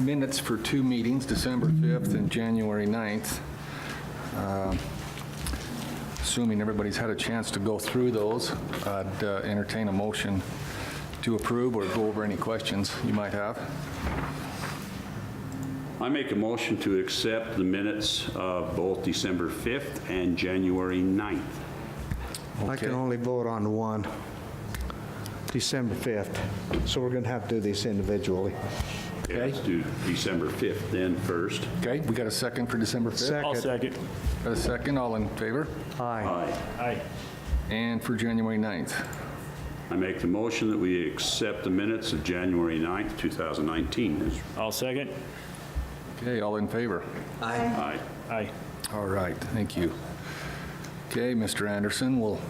minutes for two meetings, December 5th and January 9th. Assuming everybody's had a chance to go through those, I'd entertain a motion to approve or go over any questions you might have. I make a motion to accept the minutes of both December 5th and January 9th. I can only vote on one, December 5th, so we're going to have to do these individually. Okay, let's do December 5th then first. Okay, we got a second for December 5th? I'll second. Got a second, all in favor? Aye. Aye. Aye. And for January 9th? I make the motion that we accept the minutes of January 9th, 2019. I'll second. Okay, all in favor? Aye. Aye. All right, thank you. Okay, Mr. Anderson, we'll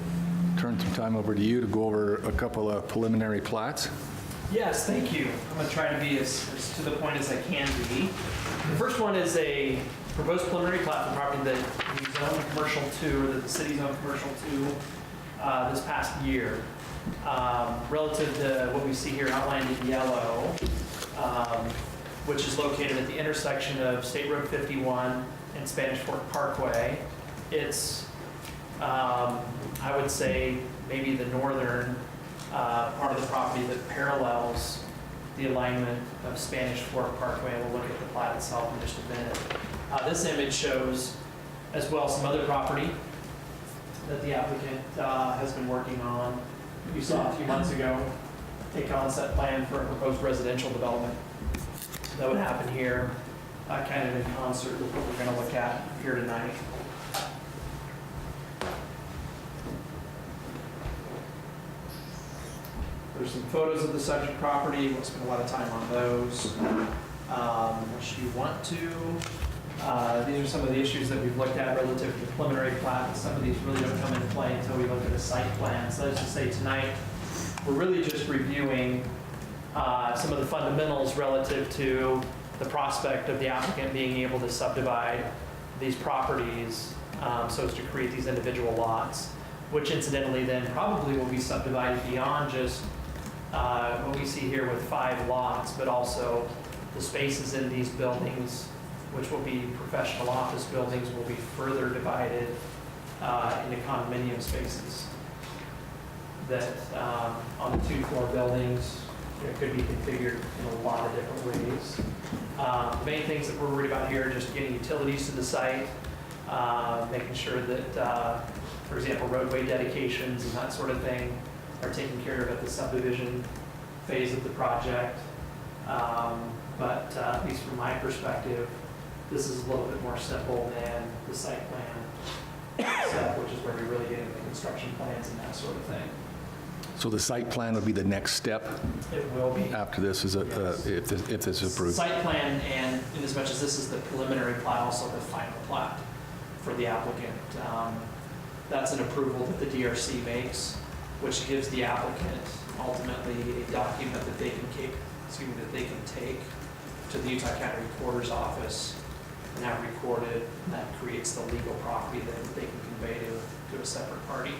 turn some time over to you to go over a couple of preliminary plats. Yes, thank you. I'm going to try to be as to the point as I can be. The first one is a proposed preliminary plat for property that we zoned commercial to, or that the city zoned commercial to this past year. Relative to what we see here outlined in yellow, which is located at the intersection of State Road 51 and Spanish Fork Parkway. It's, I would say, maybe the northern part of the property that parallels the alignment of Spanish Fork Parkway. We'll look at the plat itself in just a minute. This image shows as well some other property that the applicant has been working on. You saw a few months ago a concept plan for a proposed residential development that would happen here, kind of in concert with what we're going to look at here tonight. There's some photos of the subject property. We'll spend a lot of time on those. Unless you want to. These are some of the issues that we've looked at relative to the preliminary plat, and some of these really don't come into play until we look at the site plan. So let's just say tonight, we're really just reviewing some of the fundamentals relative to the prospect of the applicant being able to subdivide these properties so as to create these individual lots, which incidentally then probably will be subdivided beyond just what we see here with 5 lots, but also the spaces in these buildings, which will be professional office buildings, will be further divided into condominium spaces that on the 2-floor buildings could be configured in a lot of different ways. The main things that we're worried about here are just getting utilities to the site, making sure that, for example, roadway dedications and that sort of thing are taken care of at the subdivision phase of the project. But at least from my perspective, this is a little bit more simple than the site plan stuff, which is where we really get into the construction plans and that sort of thing. So the site plan would be the next step It will be. after this, is Yes. if this is approved? Site plan, and in as much as this is the preliminary plat, also the final plat for the applicant. That's an approval that the DRC makes, which gives the applicant ultimately a document that they can take to the Utah County Recorder's Office and have recorded, and that creates the legal property that they can convey to a separate party.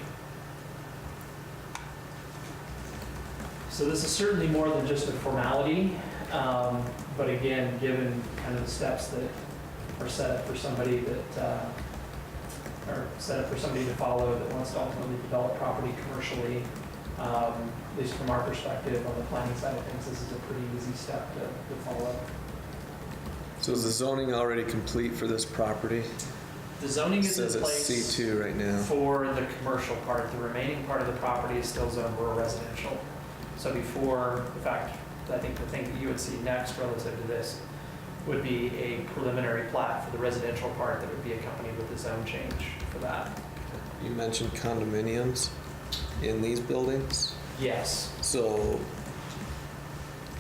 So this is certainly more than just a formality, but again, given kind of the steps that are set up for somebody that are set up for somebody to follow that wants to ultimately develop property commercially, at least from our perspective on the planning side of things, this is a pretty easy step to follow. So is the zoning already complete for this property? The zoning It is in says it's place C2 right now. for the commercial part. The remaining part of the property is still zoned rural residential. So before, in fact, I think the thing that you would see next relative to this would be a preliminary plat for the residential part that would be accompanied with a zone change for that. You mentioned condominiums in these buildings. Yes. So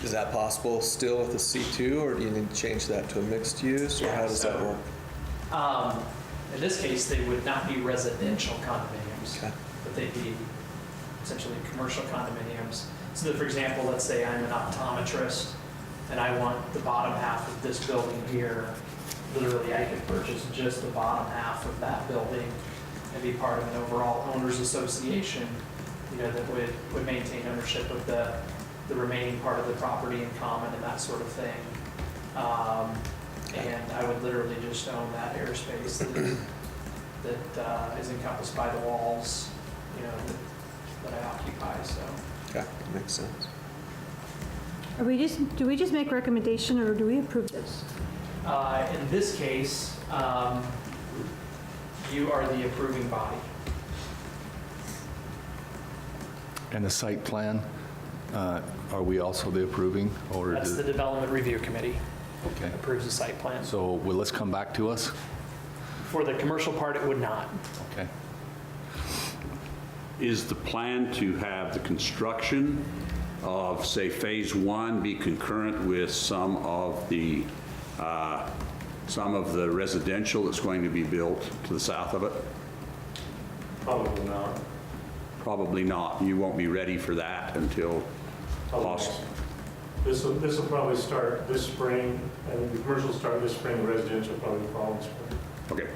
is that possible still with the C2, or do you need to change that to a mixed use, or Yeah, how does that so- work? In this case, they would not be residential condominiums, Okay. but they'd be essentially commercial condominiums. So that, for example, let's say I'm an optometrist and I want the bottom half of this building here. Literally, I could purchase just the bottom half of that building and be part of an overall owners association, that would maintain ownership of the remaining part of the property in common and that sort of thing. And I would literally just own that airspace that is encompassed by the walls, you know, that I occupy, so. Okay, that makes sense. Do we just make recommendation or do we approve this? In this case, you are the approving body. And the site plan, are we also the approving? Or That's the Development Review Committee, Okay. approves the site plan. So will this come back to us? For the commercial part, it would not. Okay. Is the plan to have the construction of, say, Phase 1 be concurrent with some of the residential that's going to be built to the south of it? Probably not. Probably not. You won't be ready for that until possible. This will probably start this spring, and the commercial start this spring, residential probably the following spring. Okay.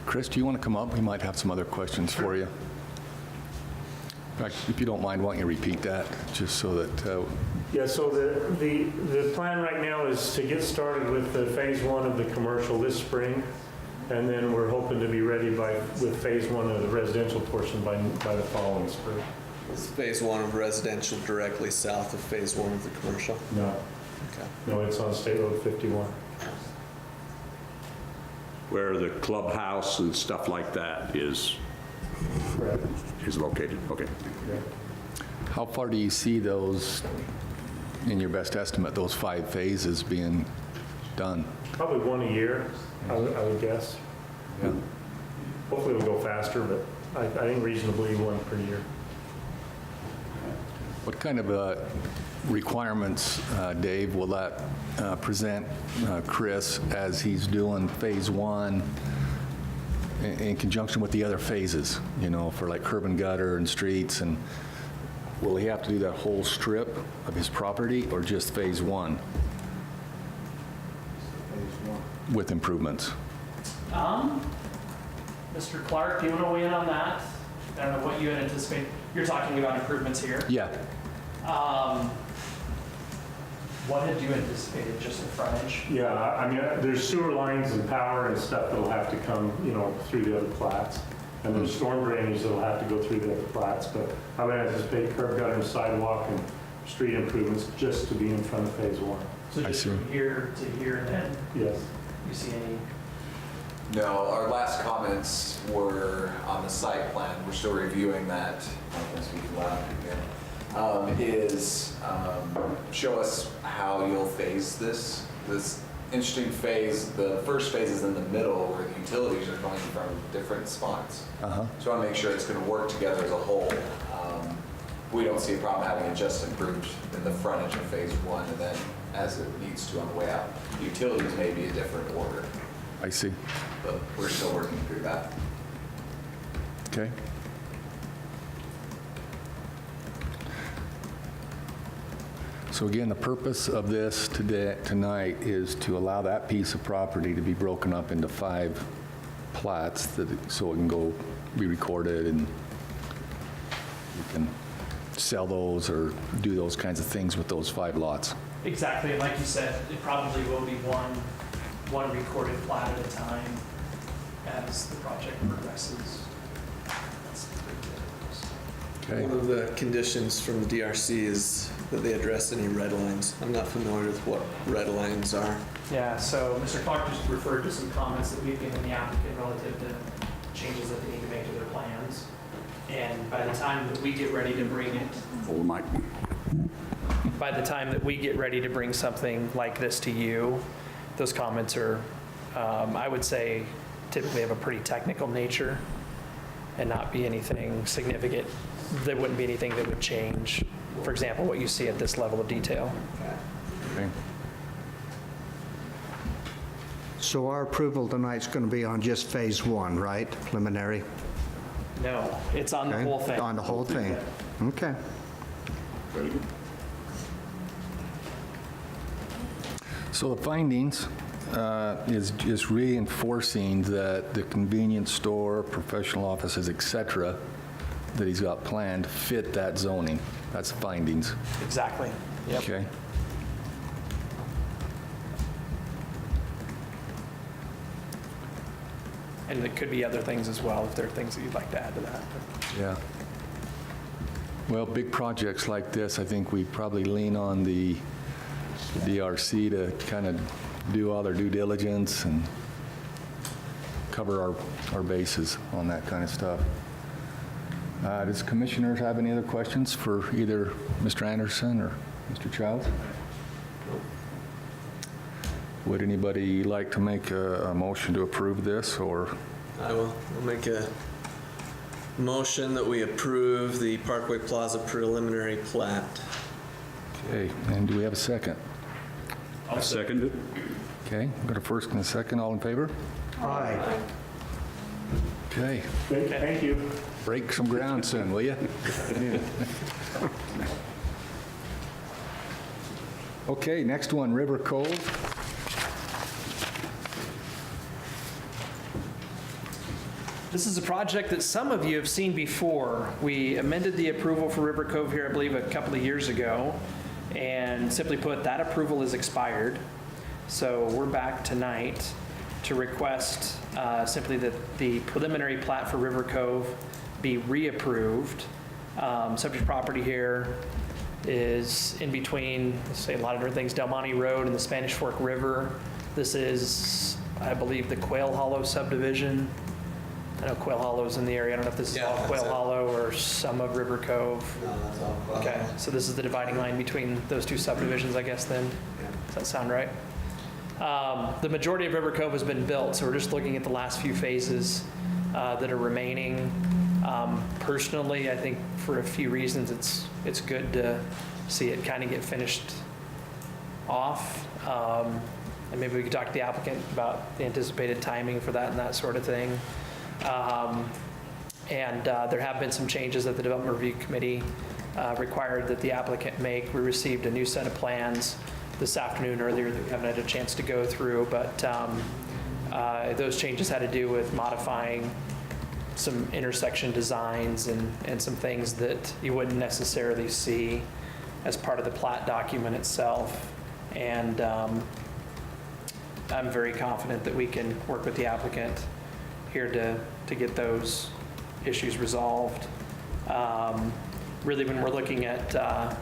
Chris, do you want to come up? We might have some other questions for you. In fact, if you don't mind, why don't you repeat that, just so that, Yeah, so the plan right now is to get started with the Phase 1 of the commercial this spring, and then we're hoping to be ready with Phase 1 of the residential portion by the following spring. Is Phase 1 of residential directly south of Phase 1 of the commercial? No, Okay. no, it's on State Road 51. Where the clubhouse and stuff like that is Correct. located. Okay. Yeah. how far do you see those, in your best estimate, those 5 phases being done? Probably one a year, I would guess. Yeah. Hopefully it'll go faster, but I think reasonably one per year. What kind of requirements, Dave, will that present Chris as he's doing Phase 1 in conjunction with the other phases, you know, for like curb and gutter and streets? And will he have to do that whole strip of his property or just Phase 1 with improvements? Mr. Clark, do you want to weigh in on that? I don't know what you anticipate. You're talking about improvements here. Yeah. What had you anticipated, just the frontage? Yeah, I mean, there's sewer lines and power and stuff that'll have to come, you know, through the other plats. And there's storm drainage that'll have to go through the other plats, but I would anticipate curb gutter and sidewalk and street improvements just to be in front of Phase 1. So I just see. from here to here, and then Yes. you see any? No, our last comments were on the site plan. We're still reviewing that. I'm going to speak loud again. Show us how you'll phase this. This interesting phase, the first phase is in the middle where the utilities are going from different spots. Uh-huh. So I want to make sure it's going to work together as a whole. We don't see a problem having it just improved in the frontage of Phase 1 and then as it needs to on the way out. Utilities may be a different order, I see. but we're still working through that. Okay. So again, the purpose of this tonight is to allow that piece of property to be broken up into 5 plats so it can go be recorded and you can sell those or do those kinds of things with those 5 lots. Exactly, and like you said, it probably will be one recorded plat at a time as the project progresses. That's pretty good. Okay. One of the conditions from the DRC is that they address any red lines. I'm not familiar with what red lines are. Yeah, so Mr. Clark just referred to some comments that we've given the applicant relative to changes that they need to make to their plans. And by the time that we get ready to bring it, Hold the mic. by the time that we get ready to bring something like this to you, those comments are, I would say, typically have a pretty technical nature and not be anything significant. There wouldn't be anything that would change, for example, what you see at this level of detail. Okay. So our approval tonight's going to be on just Phase 1, right? Preliminary? No, it's on the Okay? whole thing. On the whole thing? Okay. Very good. So the findings is just reinforcing that the convenience store, professional offices, et cetera, that he's got planned fit that zoning. That's findings. Exactly. Yep. Okay. And it could be other things as well, if there are things that you'd like to add to that. Yeah. Well, big projects like this, I think we probably lean on the DRC to kind of do all their due diligence and cover our bases on that kind of stuff. Does commissioners have any other questions for either Mr. Anderson or Mr. Childs? Would anybody like to make a motion to approve this, or? I will. I'll make a motion that we approve the Parkway Plaza preliminary plat. Okay, and do we have a second? I'll second it. Okay, got a first and a second, all in favor? Aye. Okay, Thank you. break some ground soon, will you? Okay, next one, River Cove. This is a project that some of you have seen before. We amended the approval for River Cove here, I believe, a couple of years ago. And simply put, that approval is expired. So we're back tonight to request simply that the preliminary plat for River Cove be reapproved. Subject property here is in between, let's say, a lot of different things, Del Monte Road and the Spanish Fork River. This is, I believe, the Quail Hollow subdivision. I know Quail Hollow's in the area. I don't know if this is Yeah, all that's Quail it. Hollow or some of River Cove. No, that's all. Okay, so this is the dividing line between those two subdivisions, I guess, then? Does that sound right? The majority of River Cove has been built, so we're just looking at the last few phases that are remaining. Personally, I think for a few reasons, it's good to see it kind of get finished off. And maybe we could talk to the applicant about the anticipated timing for that and that sort of thing. And there have been some changes that the Development Review Committee required that the applicant make. We received a new set of plans this afternoon earlier that we haven't had a chance to go through, but those changes had to do with modifying some intersection designs and some things that you wouldn't necessarily see as part of the plat document itself. And I'm very confident that we can work with the applicant here to get those issues resolved. Really, when we're looking at a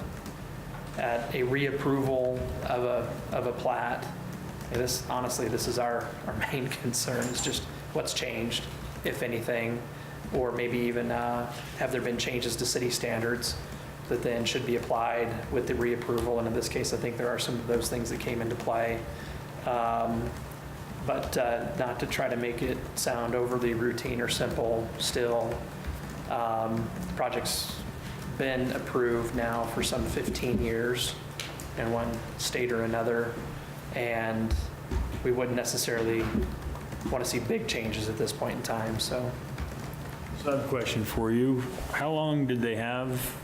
reapproval of a plat, and this, honestly, this is our main concern, is just what's changed, if anything, or maybe even have there been changes to city standards that then should be applied with the reapproval. And in this case, I think there are some of those things that came into play. But not to try to make it sound overly routine or simple, still, the project's been approved now for some 15 years in one state or another, and we wouldn't necessarily want to see big changes at this point in time, so. So I have a question for you. How long did they have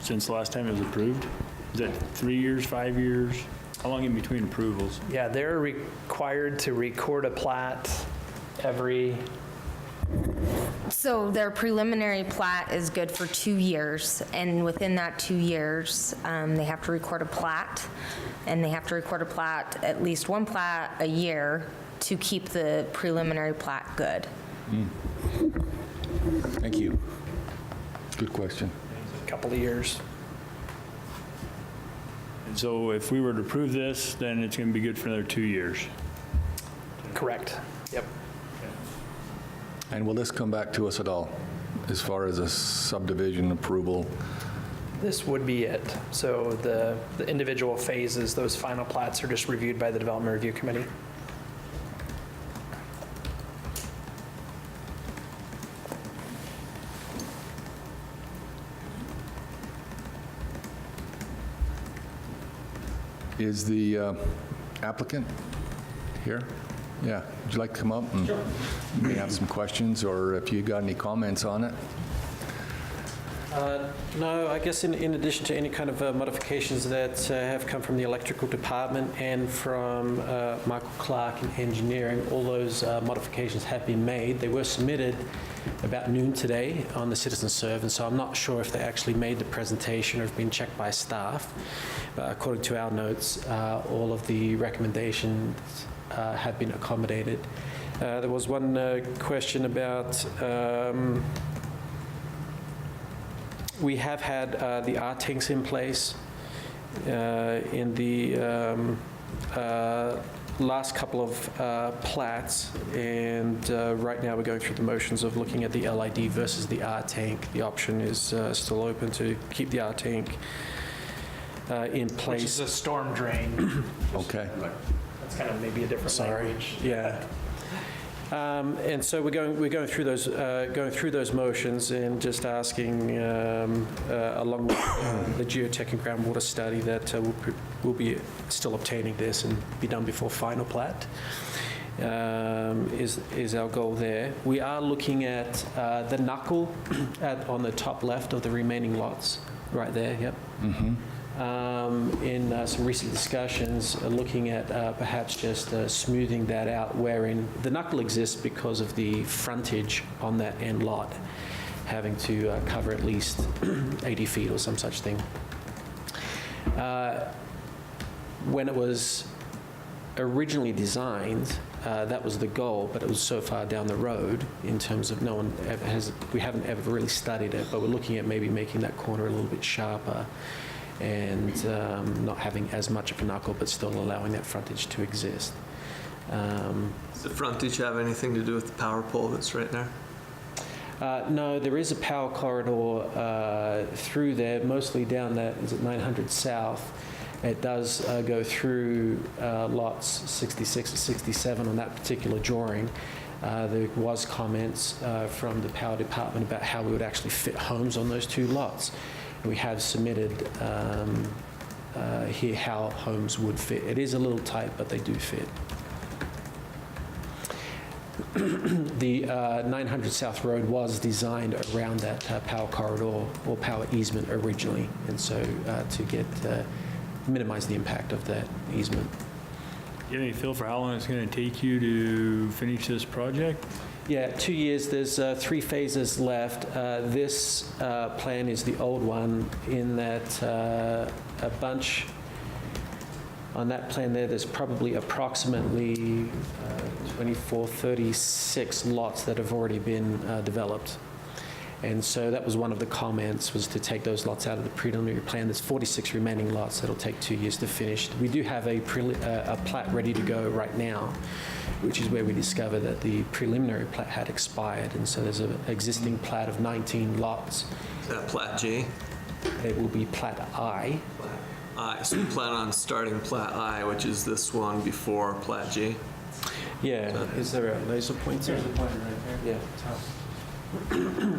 since the last time it was approved? Is that 3 years, 5 years? How long in between approvals? Yeah, they're required to record a plat every, So their preliminary plat is good for 2 years, and within that 2 years, they have to record a plat, and they have to record a plat, at least one plat a year, to keep the preliminary plat good. Thank you. Good question. a couple of years. And so if we were to approve this, then it's going to be good for another 2 years. Correct. Yep. And will this come back to us at all, as far as a subdivision approval? This would be it. So the individual phases, those final plats are just reviewed by the Development Review Committee. Is the applicant here? Yeah, would you like to come up? Sure. You may have some questions, or if you got any comments on it. No, I guess in addition to any kind of modifications that have come from the electrical department and from Michael Clark in engineering, all those modifications have been made. They were submitted about noon today on the Citizen Serve, and so I'm not sure if they actually made the presentation or have been checked by staff. But according to our notes, all of the recommendations have been accommodated. There was one question about we have had the R-tanks in place in the last couple of plats, and right now we're going through the motions of looking at the LID versus the R-tank. The option is still open to keep the R-tank in place. Which is a storm drain. Okay. That's kind of maybe a different language. Yeah. And so we're going through those motions and just asking, along with the geotech and groundwater study, that we'll be still obtaining this and be done before final plat. Is our goal there. We are looking at the knuckle on the top left of the remaining lots, right there. Yep. In some recent discussions, looking at perhaps just smoothing that out, wherein the knuckle exists because of the frontage on that end lot, having to cover at least 80 feet or some such thing. When it was originally designed, that was the goal, but it was so far down the road in terms of we haven't ever really studied it, but we're looking at maybe making that corner a little bit sharper and not having as much of a knuckle, but still allowing that frontage to exist. Does the frontage have anything to do with the power pole that's right there? No, there is a power corridor through there, mostly down that, is it 900 South? It does go through lots 66 and 67 on that particular drawing. There was comments from the power department about how we would actually fit homes on those two lots. We have submitted here how homes would fit. It is a little tight, but they do fit. The 900 South Road was designed around that power corridor or power easement originally, and so to minimize the impact of that easement. Do you have any feel for how long it's going to take you to finish this project? Yeah, 2 years. There's 3 phases left. This plan is the old one in that a bunch on that plan there's probably approximately 24, 36 lots that have already been developed. And so that was one of the comments, was to take those lots out of the preliminary plan. There's 46 remaining lots that'll take 2 years to finish. We do have a plat ready to go right now, which is where we discovered that the preliminary plat had expired. And so there's an existing plat of 19 lots. Is that Plat G? It will be Plat I. I. So we plan on starting Plat I, which is this one before Plat G. Yeah, is there a laser pointer? There's a pointer right there. Yeah.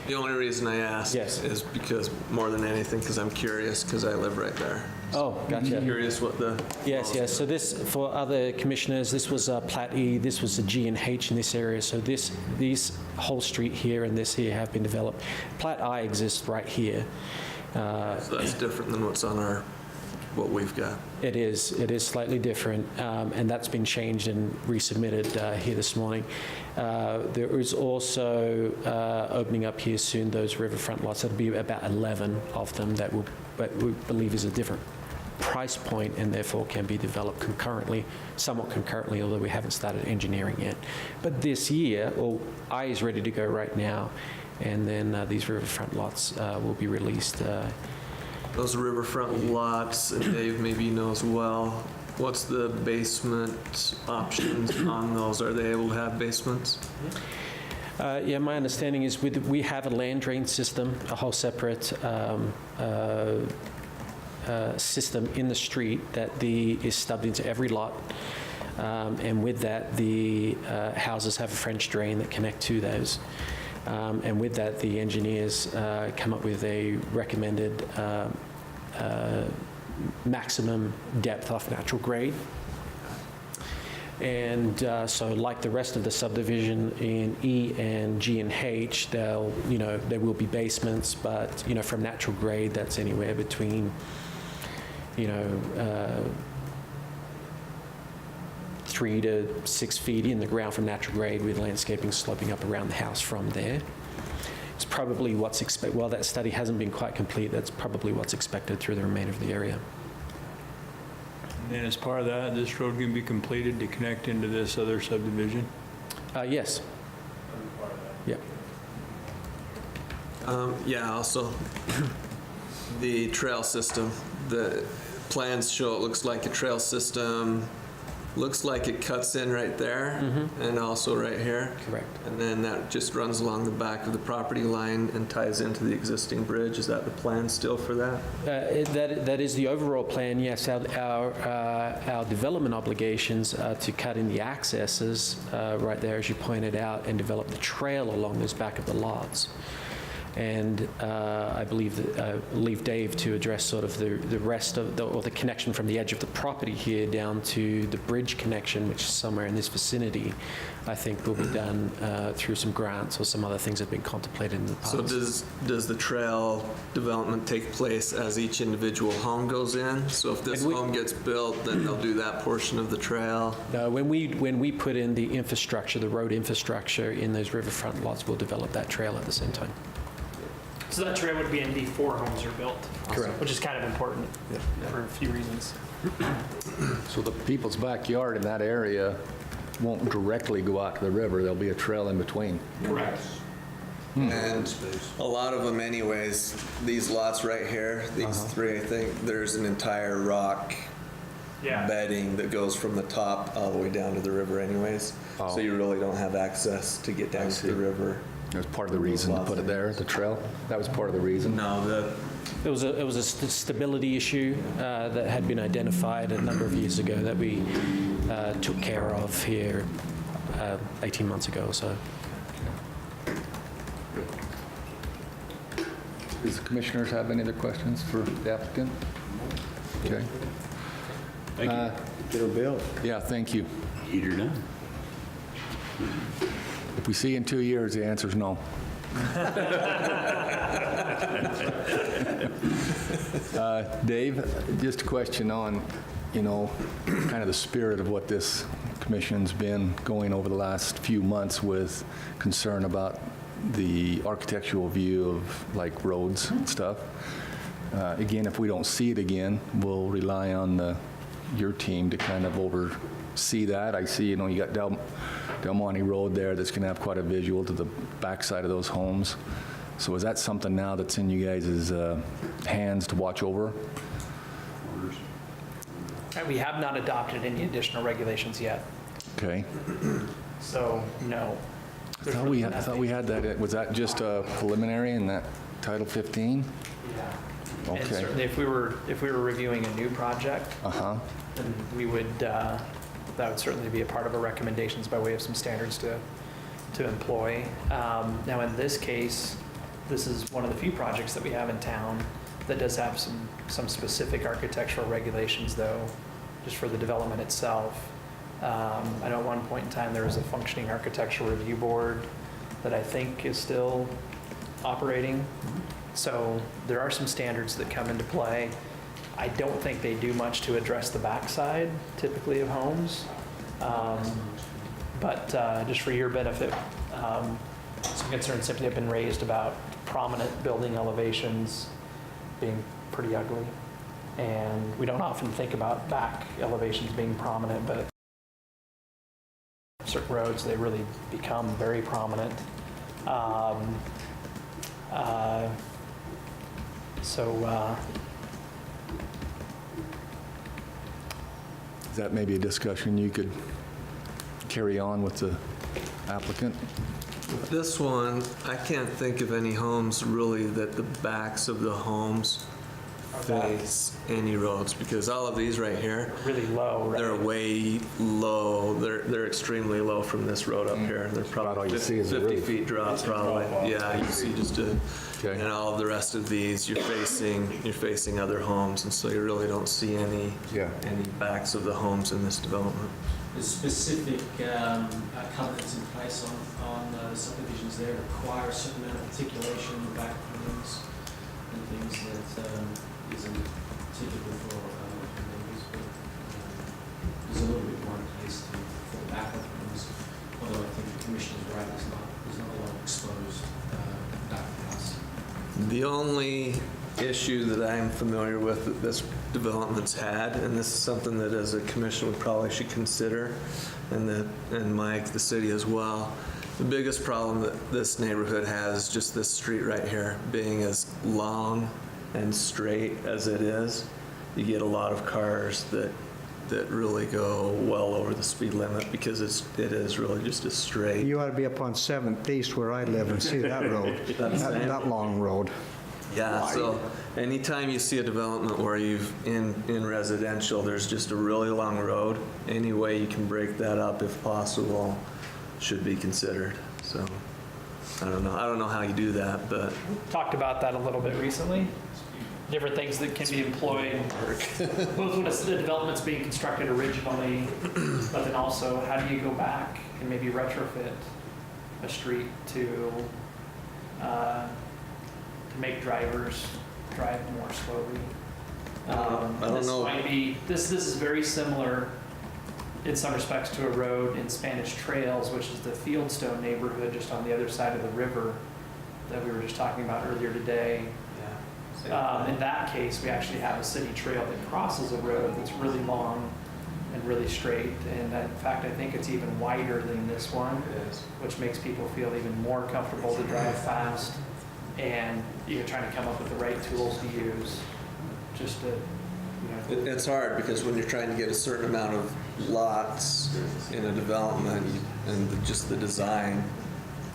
The only reason I ask is because, more than anything, because I'm curious, because I live right there. Oh, gotcha. Curious what the... Yes. So this, for other commissioners, this was Plat E, this was a G and H in this area. So these whole street here and this here have been developed. Plat I exists right here. So that's different than what's on what we've got. It is slightly different, and that's been changed and resubmitted here this morning. There is also opening up here soon those riverfront lots. That'll be about 11 of them that we believe is a different price point and therefore can be developed concurrently, somewhat concurrently, although we haven't started engineering yet. But this year, I is ready to go right now, and then these riverfront lots will be released. Those riverfront lots, and Dave maybe knows well, what's the basement options on those? Are they able to have basements? Yeah, my understanding is we have a land drain system, a whole separate system in the street that is stubbed into every lot. And with that, the houses have a French drain that connect to those. And with that, the engineers come up with a recommended maximum depth off natural grade. And so like the rest of the subdivision in E and G and H, there will be basements, but, from natural grade, that's anywhere between, 3 to 6 feet in the ground from natural grade, with landscaping sloping up around the house from there. It's probably what's expected. While that study hasn't been quite complete, that's probably what's expected through the remainder of the area. And as part of that, this road can be completed to connect into this other subdivision? Yes. Yep. Yeah, also, the trail system, the plans show it looks like a trail system, looks like it cuts in right there, and also right here. Correct. And then that just runs along the back of the property line and ties into the existing bridge. Is that the plan still for that? That is the overall plan, yes. Our development obligations are to cut in the accesses right there, as you pointed out, and develop the trail along those back of the lots. And I leave Dave to address sort of the rest of the connection from the edge of the property here down to the bridge connection, which is somewhere in this vicinity. I think will be done through some grants or some other things that have been contemplated in the past. So does the trail development take place as each individual home goes in? So if this home gets built, then they'll do that portion of the trail? No, when we put in the infrastructure, the road infrastructure in those riverfront lots, we'll develop that trail at the same time. So that trail would be in before homes are built. Correct. Which is kind of important for a few reasons. So the people's backyard in that area won't directly go out to the river. There'll be a trail in between. Correct. And a lot of them anyways, these lots right here, these three, I think, there's an entire rock bedding that goes from the top all the way down to the river anyways. So you really don't have access to get down to the river. That was part of the reason to put it there, the trail? That was part of the reason? No, It was a stability issue that had been identified a number of years ago that we took care of here 18 months ago or so. Does the commissioners have any other questions for the applicant? Okay. Thank you. Get her built. Yeah, thank you. You're done. If we see you in 2 years, the answer is no. Dave, just a question on, kind of the spirit of what this commission's been going over the last few months with concern about the architectural view of like roads and stuff. Again, if we don't see it again, we'll rely on your team to kind of oversee that. I see, you got Del Monte Road there that's going to have quite a visual to the backside of those homes. So is that something now that's in you guys' hands to watch over? We have not adopted any additional regulations yet, Okay. so no. I thought we had that. Was that just a preliminary in that Title 15? Yeah. And Okay. certainly if we were reviewing a new project, Uh-huh. then we would, that would certainly be a part of our recommendations by way of some standards to employ. Now in this case, this is one of the few projects that we have in town that does have some specific architectural regulations though, just for the development itself. I know at one point in time there was a functioning architectural review board that I think is still operating. So there are some standards that come into play. I don't think they do much to address the backside typically of homes. But just for your benefit, some concerns simply have been raised about prominent building elevations being pretty ugly. And we don't often think about back elevations being prominent, but certain roads, they really become very prominent. Is that maybe a discussion you could carry on with the applicant? this one, I can't think of any homes really that the backs of the homes face any roads, because all of these right here, really low, right? they're way low. They're extremely low from this road up here. They're About all probably you see is the 50 roof. feet drop, probably. Yeah, you see just a, Okay. and all of the rest of these, you're facing other homes, and so you really don't see any Yeah. backs of the homes in this development. there's specific covenants in place on the subdivisions there require a certain amount of articulation in the back homes and things that isn't typical for neighbors, but there's a little bit more in place for the back homes, although I think the commissioner's right, there's not a lot of exposed back house. The only issue that I'm familiar with that this development's had, and this is something that as a commission we probably should consider, and Mike, the city as well, the biggest problem that this neighborhood has is just this street right here being as long and straight as it is. You get a lot of cars that really go well over the speed limit because it is really just a straight. You ought to be up on 7th East where I live and see that road, that long road. Yeah, so anytime you see a development where in residential, there's just a really long road, any way you can break that up if possible should be considered. So, I don't know how you do that, but. Talked about that a little bit recently. Different things that can be employed, both when the development's being constructed originally, but then also how do you go back and maybe retrofit a street to make drivers drive more slowly. I don't know. This is very similar in some respects to a road in Spanish Trails, which is the Fieldstone neighborhood just on the other side of the river that we were just talking about earlier today. In that case, we actually have a city trail that crosses a road that's really long and really straight. And in fact, I think it's even wider than this one, which makes people feel even more comfortable to drive fast. And you're trying to come up with the right tools to use just to, It's hard because when you're trying to get a certain amount of lots in a development and just the design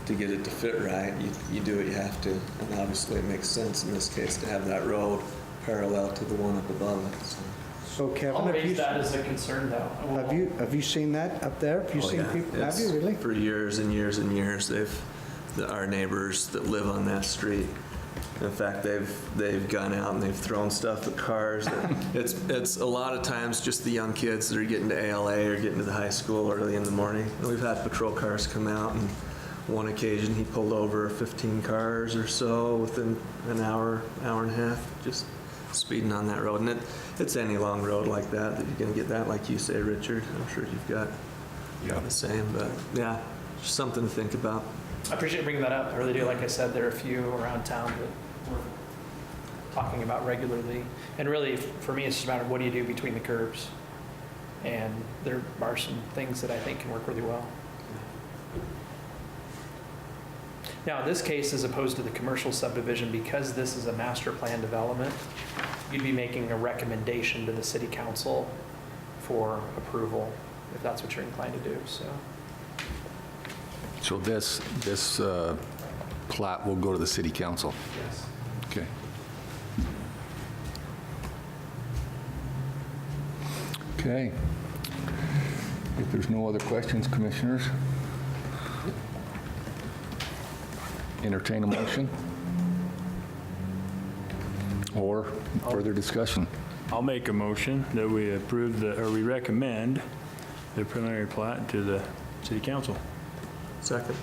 to get it to fit right, you do what you have to. And obviously it makes sense in this case to have that road parallel to the one up above it. So Kevin, I'll raise that as a concern though. have you seen that up there? Have you seen people? Have you really? For years and years and years, our neighbors that live on that street, in fact, they've gone out and they've thrown stuff at cars. It's a lot of times just the young kids that are getting to ALA or getting to the high school early in the morning. And we've had patrol cars come out, and one occasion he pulled over 15 cars or so within an hour and a half, just speeding on that road. And it's any long road like that you're going to get that, like you say, Richard. I'm sure you've got the same, but yeah, just something to think about. I appreciate bringing that up. I really do. Like I said, there are a few around town that we're talking about regularly. And really, for me, it's just a matter of what do you do between the curbs. And there are some things that I think can work really well. Now, in this case, as opposed to the commercial subdivision, because this is a master plan development, you'd be making a recommendation to the city council for approval, if that's what you're inclined to do, so. So this plat will go to the city council? Yes. Okay. Okay. If there's no other questions, commissioners, entertain a motion or further discussion. I'll make a motion that we approve we recommend the preliminary plat to the city council. Second.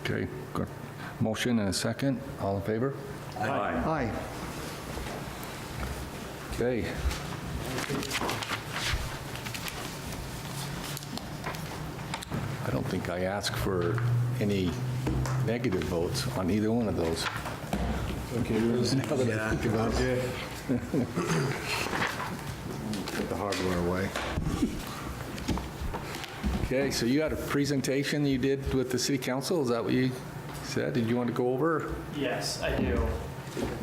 Okay, got motion and a second. All in favor? Aye. Okay. I don't think I asked for any negative votes on either one of those. Okay, now that I think about it. Put the hardware away. Okay, so you had a presentation you did with the city council, is that what you said? Did you want to go over? Yes, I do.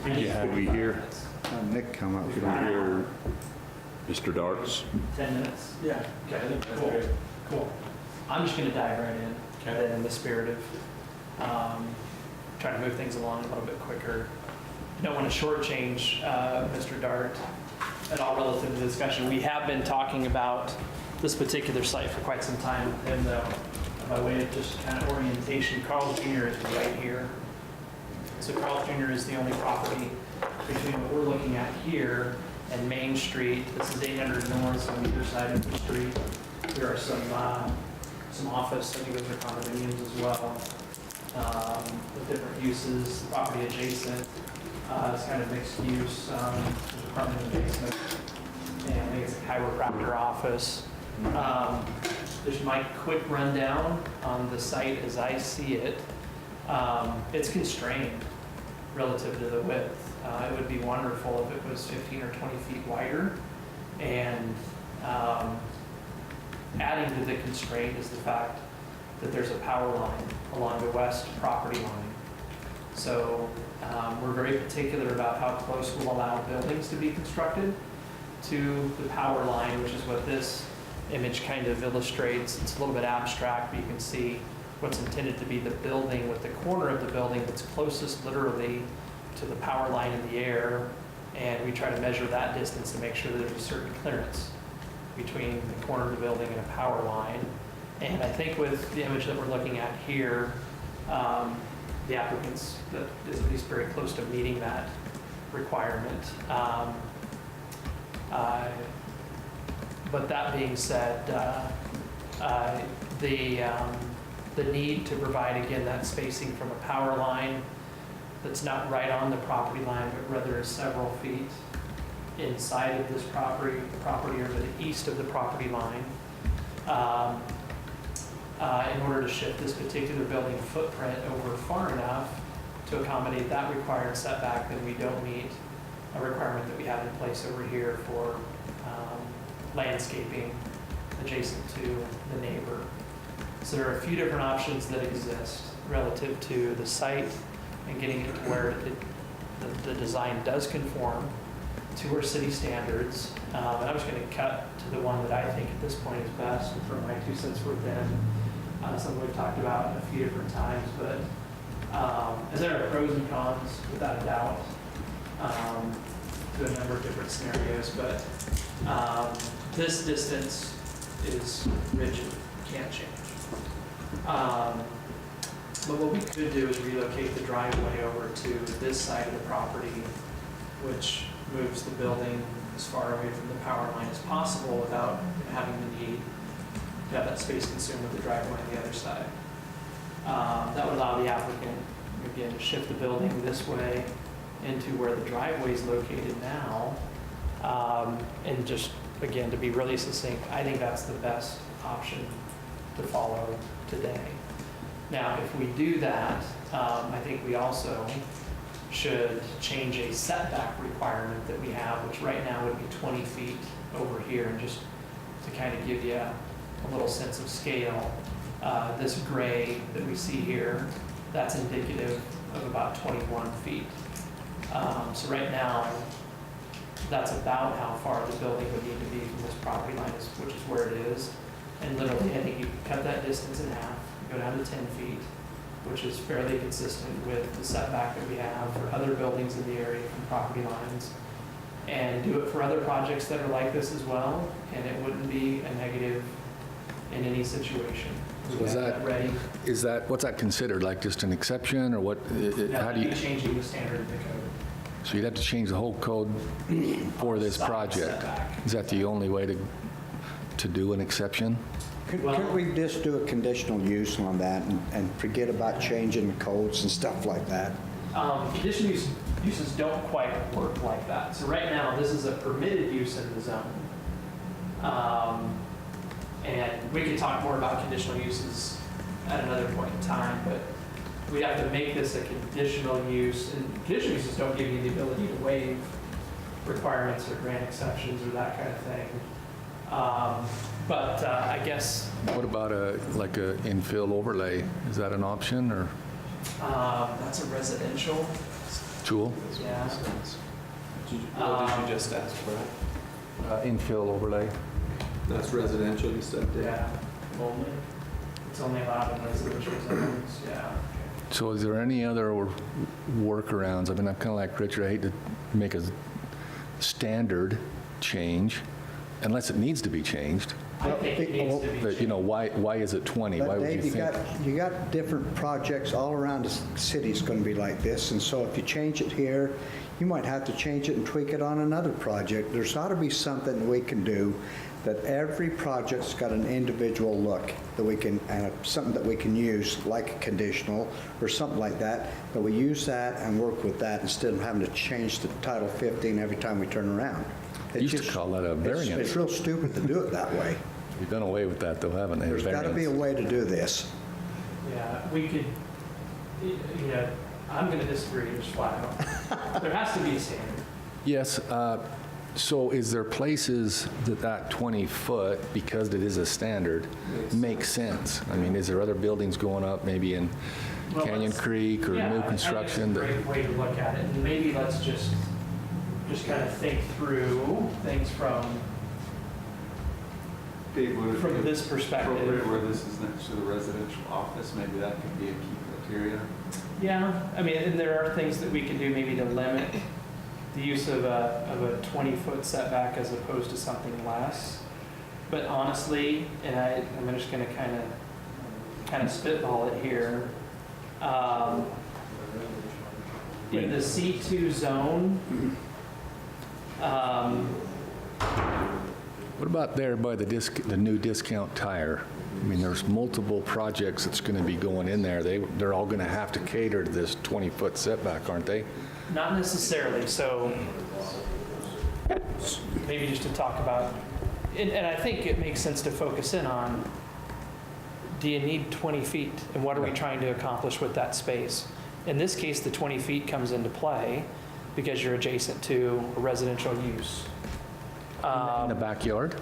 Could we hear Nick come up. Mr. Dart's? 10 minutes? Yeah. Okay, cool. I'm just going to dive right in, in the spirit of trying to move things along a little bit quicker. Don't want to shortchange Mr. Dart at all relative to the discussion. We have been talking about this particular site for quite some time, and by way of just kind of orientation, Carl's Jr. is right here. So Carl's Jr. is the only property between what we're looking at here and Main Street. This is 800 North on either side of the street. There are some office, I think those are condominiums as well, with different uses, property adjacent. It's kind of mixed use, there's an apartment in the basement, and I think it's a chiropractor office. There's my quick rundown on the site as I see it. It's constrained relative to the width. It would be wonderful if it was 15 or 20 feet wider. And adding to the constraint is the fact that there's a power line along the west property line. So we're very particular about how close we'll allow buildings to be constructed to the power line, which is what this image kind of illustrates. It's a little bit abstract, but you can see what's intended to be the building with the corner of the building that's closest literally to the power line in the air. And we try to measure that distance to make sure that there's a certain clearance between the corner of the building and a power line. And I think with the image that we're looking at here, the applicants that is at least very close to meeting that requirement. But that being said, the need to provide, again, that spacing from a power line that's not right on the property line, but rather is several feet inside of this property or to the east of the property line, in order to shift this particular building footprint over far enough to accommodate that required setback, then we don't meet a requirement that we have in place over here for landscaping adjacent to the neighbor. So there are a few different options that exist relative to the site and getting it to where the design does conform to our city standards. And I'm just going to cut to the one that I think at this point is best and throw my 2 cents worth in. Something we've talked about a few different times, but and there are pros and cons without a doubt to a number of different scenarios, but this distance is rigid, can't change. But what we could do is relocate the driveway over to this side of the property, which moves the building as far away from the power line as possible without having the need to have that space consumed with the driveway on the other side. That would allow the applicant, again, to shift the building this way into where the driveway is located now. And just, again, to be really succinct, I think that's the best option to follow today. Now, if we do that, I think we also should change a setback requirement that we have, which right now would be 20 feet over here. And just to kind of give you a little sense of scale, this gray that we see here, that's indicative of about 21 feet. So right now, that's about how far the building would need to be from this property line, which is where it is. And literally, I think you can cut that distance in half, go down to 10 feet, which is fairly consistent with the setback that we have for other buildings in the area from property lines. And do it for other projects that are like this as well, and it wouldn't be a negative in any situation. So is that ready? What's that considered, like just an exception, or what? How do you? Changing the standard of the code. So you'd have to change the whole code for this project? Is that the only way to do an exception? Could we just do a conditional use on that and forget about changing the codes and stuff like that? Conditional uses don't quite work like that. So right now, this is a permitted use in the zone. And we can talk more about conditional uses at another point in time, but we'd have to make this a conditional use. And conditional uses don't give you the ability to waive requirements or grant exceptions or that kind of thing. But I guess. What about like a infill overlay? Is that an option, or? That's a residential. Tool? Yeah. What did you just ask for? Infill overlay. That's residential, you said? Yeah. Only. It's only allowed in residential zones. Yeah. So is there any other workarounds? I mean, I'm kind of like Richard. I hate to make a standard change unless it needs to be changed. I think it needs to be But, you know, why is it 20? Why But would you Dave, think? you got different projects all around the city's going to be like this, and so if you change it here, you might have to change it and tweak it on another project. There's ought to be something we can do that every project's got an individual look that we can, and something that we can use, like a conditional or something like that, that we use that and work with that instead of having to change the Title 15 every time we turn around. It Used to just- call that a variance. It's real stupid to do it that way. We've done away with that, though, haven't they? There's got to be a way to do this. Yeah, we could, I'm going to disagree just flat out. There has to be a standard. Yes, so is there places that 20-foot, because it is a standard, makes sense? I mean, is there other buildings going up, maybe in Well, Canyon let's- Creek or Yeah, new I think construction? it's a great way to look at it, and maybe let's just kind of think through things from this perspective. Appropriate where this is next to the residential office, maybe that could be a key criteria. Yeah, I mean, and there are things that we can do maybe to limit the use of a 20-foot setback as opposed to something less. But honestly, and I'm just going to kind of spitball it here. In the C2 zone, What about there by the new Discount Tire? I mean, there's multiple projects that's going to be going in there. They're all going to have to cater to this 20-foot setback, aren't they? not necessarily. So maybe just to talk about, and I think it makes sense to focus in on, do you need 20 feet? And what are we trying to accomplish with that space? In this case, the 20 feet comes into play because you're adjacent to a residential use. In the backyard?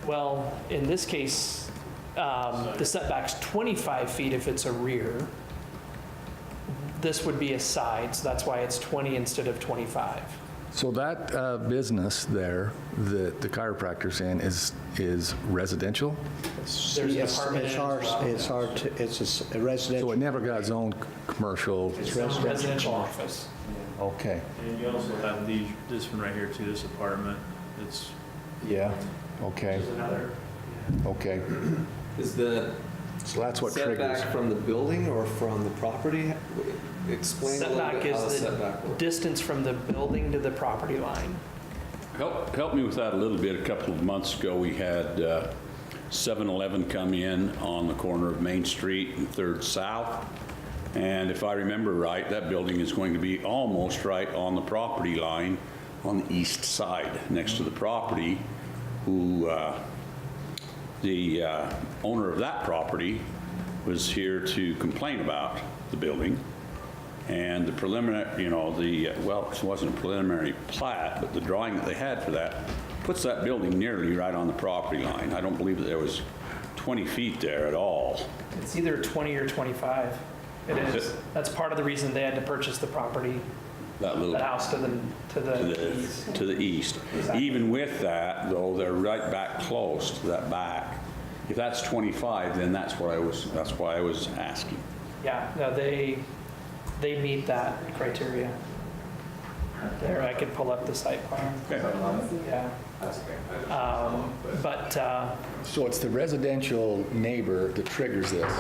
Well, in this case, the setback's 25 feet if it's a rear. This would be a side, so that's why it's 20 instead of 25. So that business there that the chiropractor's in is residential? There's an apartment in it as well. It's a residential. So it never got zoned commercial? It's a residential office. Okay. And you also have this one right here too, this apartment. It's Yeah, okay, There's another. okay. Is the So that's what triggers. setback from the building or from the property? Explain a little Setback bit how the is setback the works. distance from the building to the property line. Help me with that a little bit. A couple of months ago, we had 7-Eleven come in on the corner of Main Street and 3rd South. And if I remember right, that building is going to be almost right on the property line on the east side, next to the property, who the owner of that property was here to complain about the building. And the preliminary, well, it wasn't a preliminary plat, but the drawing that they had for that puts that building nearly right on the property line. I don't believe that there was 20 feet there at all. It's either 20 or 25. It is. That's part of the reason they had to purchase the property, That little the house to the east. to the east. Exactly. Even with that, though, they're right back close to that back. If that's 25, then that's why I was asking. Yeah, no, they meet that criteria. There, I could pull up the site plan. Yeah. So it's the residential neighbor that triggers this.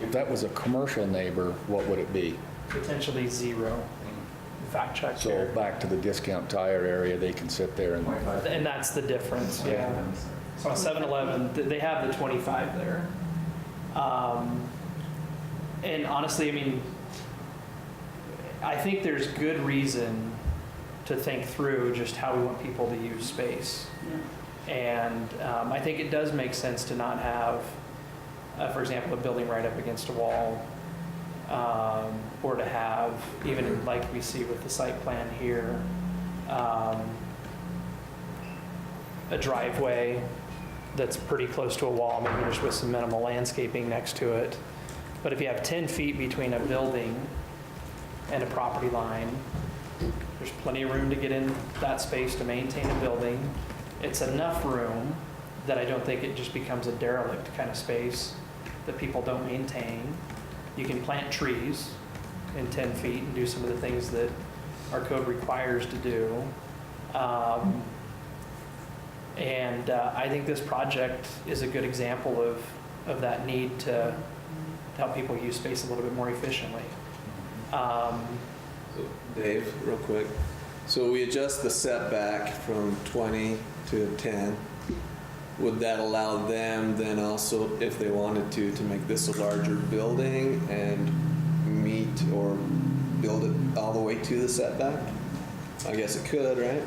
If that was a commercial neighbor, what would it be? Potentially 0. Fact check So here. back to the Discount Tire area, they can sit there and, And that's the difference, yeah. So on 7-Eleven, they have the 25 there. And honestly, I mean, I think there's good reason to think through just how we want people to use space. And I think it does make sense to not have, for example, a building right up against a wall, or to have, even like we see with the site plan here, a driveway that's pretty close to a wall, maybe just with some minimal landscaping next to it. But if you have 10 feet between a building and a property line, there's plenty of room to get in that space to maintain a building. It's enough room that I don't think it just becomes a derelict kind of space that people don't maintain. You can plant trees in 10 feet and do some of the things that our code requires to do. I think this project is a good example of that need to help people use space a little bit more efficiently. Dave, real quick. So we adjust the setback from 20 to 10. would that allow them then also, if they wanted to make this a larger building and meet or build it all the way to the setback? I guess it could, right?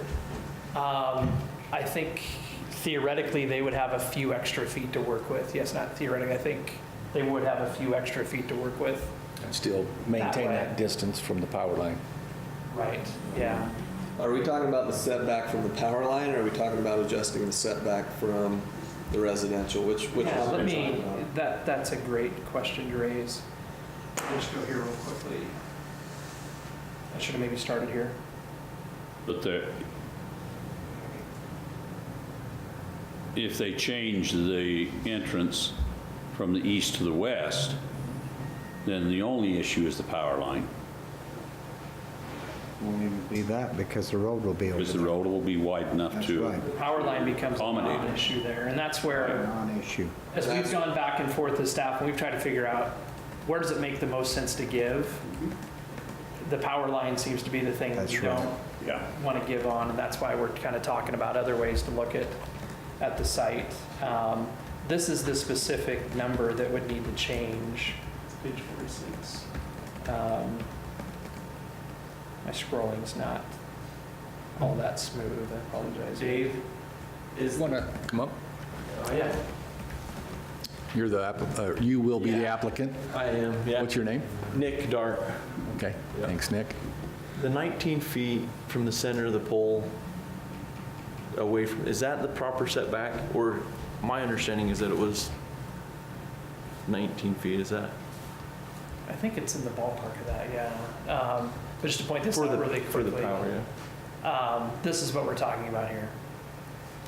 I think theoretically, they would have a few extra feet to work with. Yes, not theoretically, I think they would have a few extra feet to work with. And still maintain That way. that distance from the power line. Right, yeah. Are we talking about the setback from the power line, or are we talking about adjusting the setback from the residential? Which Yeah, one are let we talking me, about? that's a great question to raise. I'll just go here real quickly. I should have maybe started here. But if they change the entrance from the east to the west, then the only issue is the power line, Won't even be that because the road will be over because the there. road will be wide enough That's to. right. The power line becomes a Accommodate. non-issue there, and that's where, Non-issue. as we've gone back and forth as staff, and we've tried to figure out where does it make the most sense to give? The power line seems to be the thing that That's we right. don't want to give on, and that's why we're kind of talking about other ways to look at the site. This is the specific number that would need to change. It's page 46. My scrolling's not all that smooth, I apologize. Dave, is, Want to come up? Yeah. You're you will be the Yeah. applicant? I am, yeah. What's your name? Nick Dart. Okay, thanks, Nick. The 19 feet from the center of the pole away from, is that the proper setback? Or my understanding is that it was 19 feet, is that? I think it's in the ballpark of that, yeah. But just to point this For out the, really for quickly. the power, yeah. This is what we're talking about here.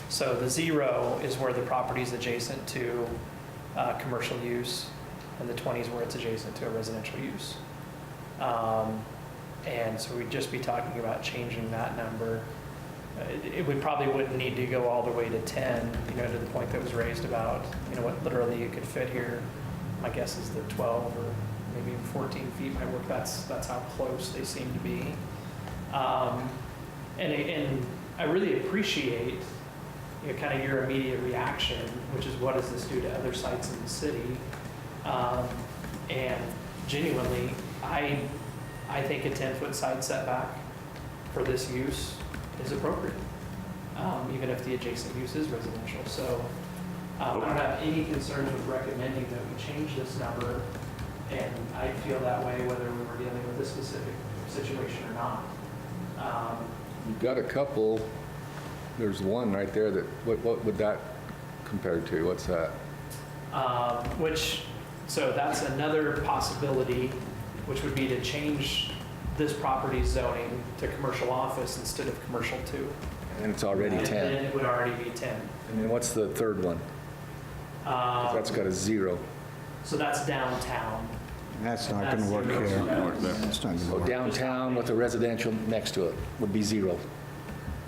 So the 0 is where the property's adjacent to commercial use, and the 20 is where it's adjacent to a residential use. And so we'd just be talking about changing that number. It probably wouldn't need to go all the way to 10, to the point that was raised about, what literally you could fit here. My guess is that 12 or maybe even 14 feet might work. That's how close they seem to be. And I really appreciate kind of your immediate reaction, which is what does this do to other sites in the city? And genuinely, I think a 10-foot side setback for this use is appropriate, even if the adjacent use is residential. So I don't have any concerns with recommending that we change this number, and I feel that way whether we were dealing with this specific situation or not. You've got a couple, there's one right there that, what would that compare to? What's that? So that's another possibility, which would be to change this property's zoning to commercial office instead of commercial 2. And it's already And 10. then it would already be 10. And then what's the third one? 'Cause that's got a 0. So that's downtown. That's not going to work here. That's not going to So work. downtown with a residential next to it would be 0.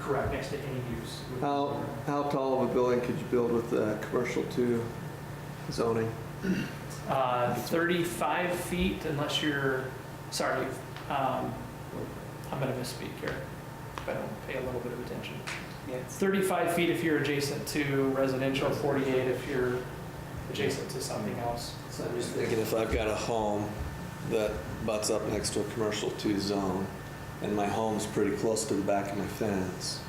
Correct, next to any use. How tall of a building could you build with the commercial 2 zoning? 35 feet unless you're, sorry, I'm going to misspeak here if I don't pay a little bit of attention. It's 35 feet if you're adjacent to residential, 48 if you're adjacent to something else. So I'm just thinking if I've got a home that butts up next to a commercial 2 zone, and my home's pretty close to the back of my fence,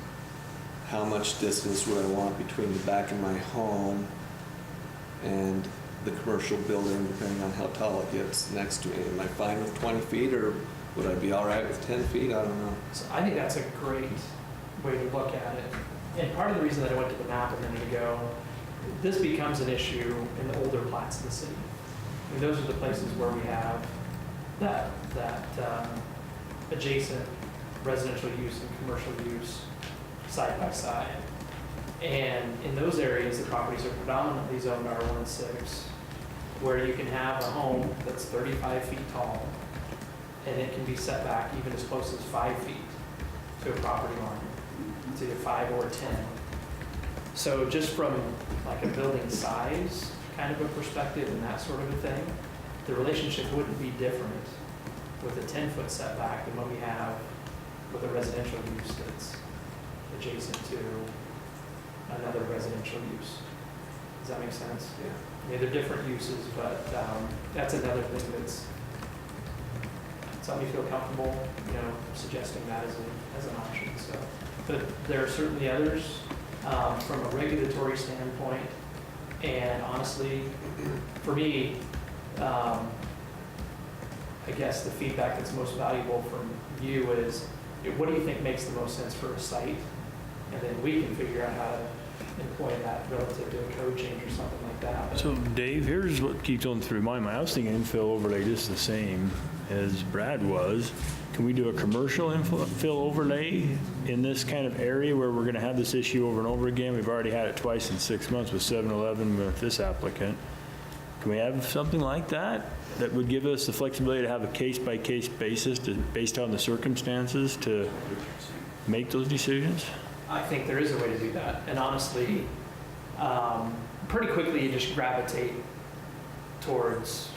how much distance would I want between the back of my home and the commercial building, depending on how tall it gets next to me? Am I fine with 20 feet, or would I be all right with 10 feet? I don't know. So I think that's a great way to look at it. And part of the reason that I went to the map a minute ago, this becomes an issue in the older plats in the city. I mean, those are the places where we have that adjacent residential use and commercial use side by side. And in those areas, the properties are predominantly zoned R16, where you can have a home that's 35 feet tall, and it can be set back even as close as 5 feet to a property line. It's either 5 or 10. So just from like a building size kind of a perspective and that sort of a thing, the relationship wouldn't be different with a 10-foot setback than what we have with a residential use that's adjacent to another residential use. Does that make sense? Yeah. I mean, they're different uses, but that's another thing that's something you feel comfortable, suggesting that as an option, so. But there are certainly others from a regulatory standpoint, and honestly, for me, I guess the feedback that's most valuable from you is, what do you think makes the most sense for a site? And then we can figure out how to employ that relative to a code change or something like that. But So Dave, here's what keeps going through my mind. I was thinking infill overlay just the same as Brad was. Can we do a commercial infill overlay in this kind of area where we're gonna have this issue over and over again? We've already had it twice in 6 months with 7-Eleven with this applicant. Can we have something like that that would give us the flexibility to have a case-by-case basis based on the circumstances to make those decisions? I think there is a way to do that. And honestly, pretty quickly you just gravitate towards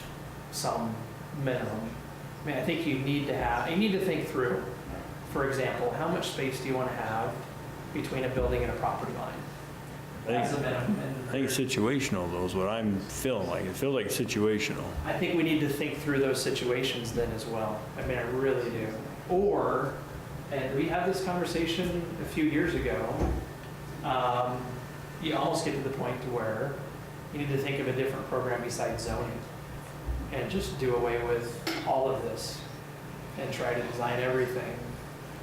some minimum. I mean, I think you need to think through, for example, how much space do you want to have between a building and a property line? As a minimum. I think it's situational, though, is what I'm feeling like. It feels like it's situational. I think we need to think through those situations then as well. I mean, I really do. Or, and we had this conversation a few years ago, you almost get to the point to where you need to think of a different program besides zoning and just do away with all of this and try to design everything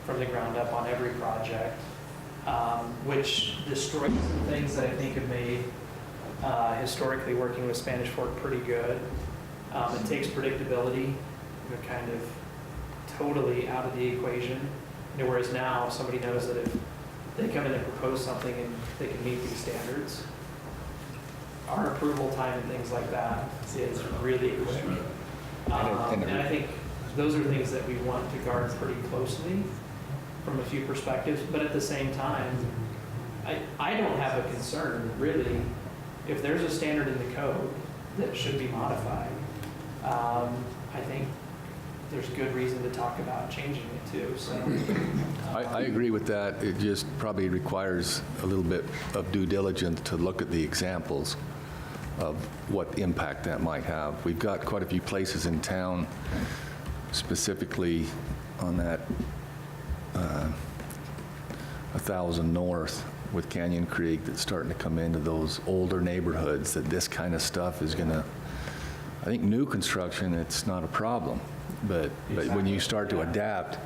from the ground up on every project, which destroys some things that I think have made historically working with Spanish Fork pretty good. It takes predictability, kind of totally out of the equation. Whereas now somebody knows that if they come in and propose something and they can meet these standards, our approval time and things like that is really quick. And I think those are things that we want to guard pretty closely from a few perspectives, but at the same time, I don't have a concern, really, if there's a standard in the code that should be modified. I think there's good reason to talk about changing it too, so. I agree with that. It just probably requires a little bit of due diligence to look at the examples of what impact that might have. We've got quite a few places in town, specifically on that 1,000 North with Canyon Creek, that's starting to come into those older neighborhoods, that this kind of stuff is gonna, I think new construction, it's not a problem. But when you start to adapt,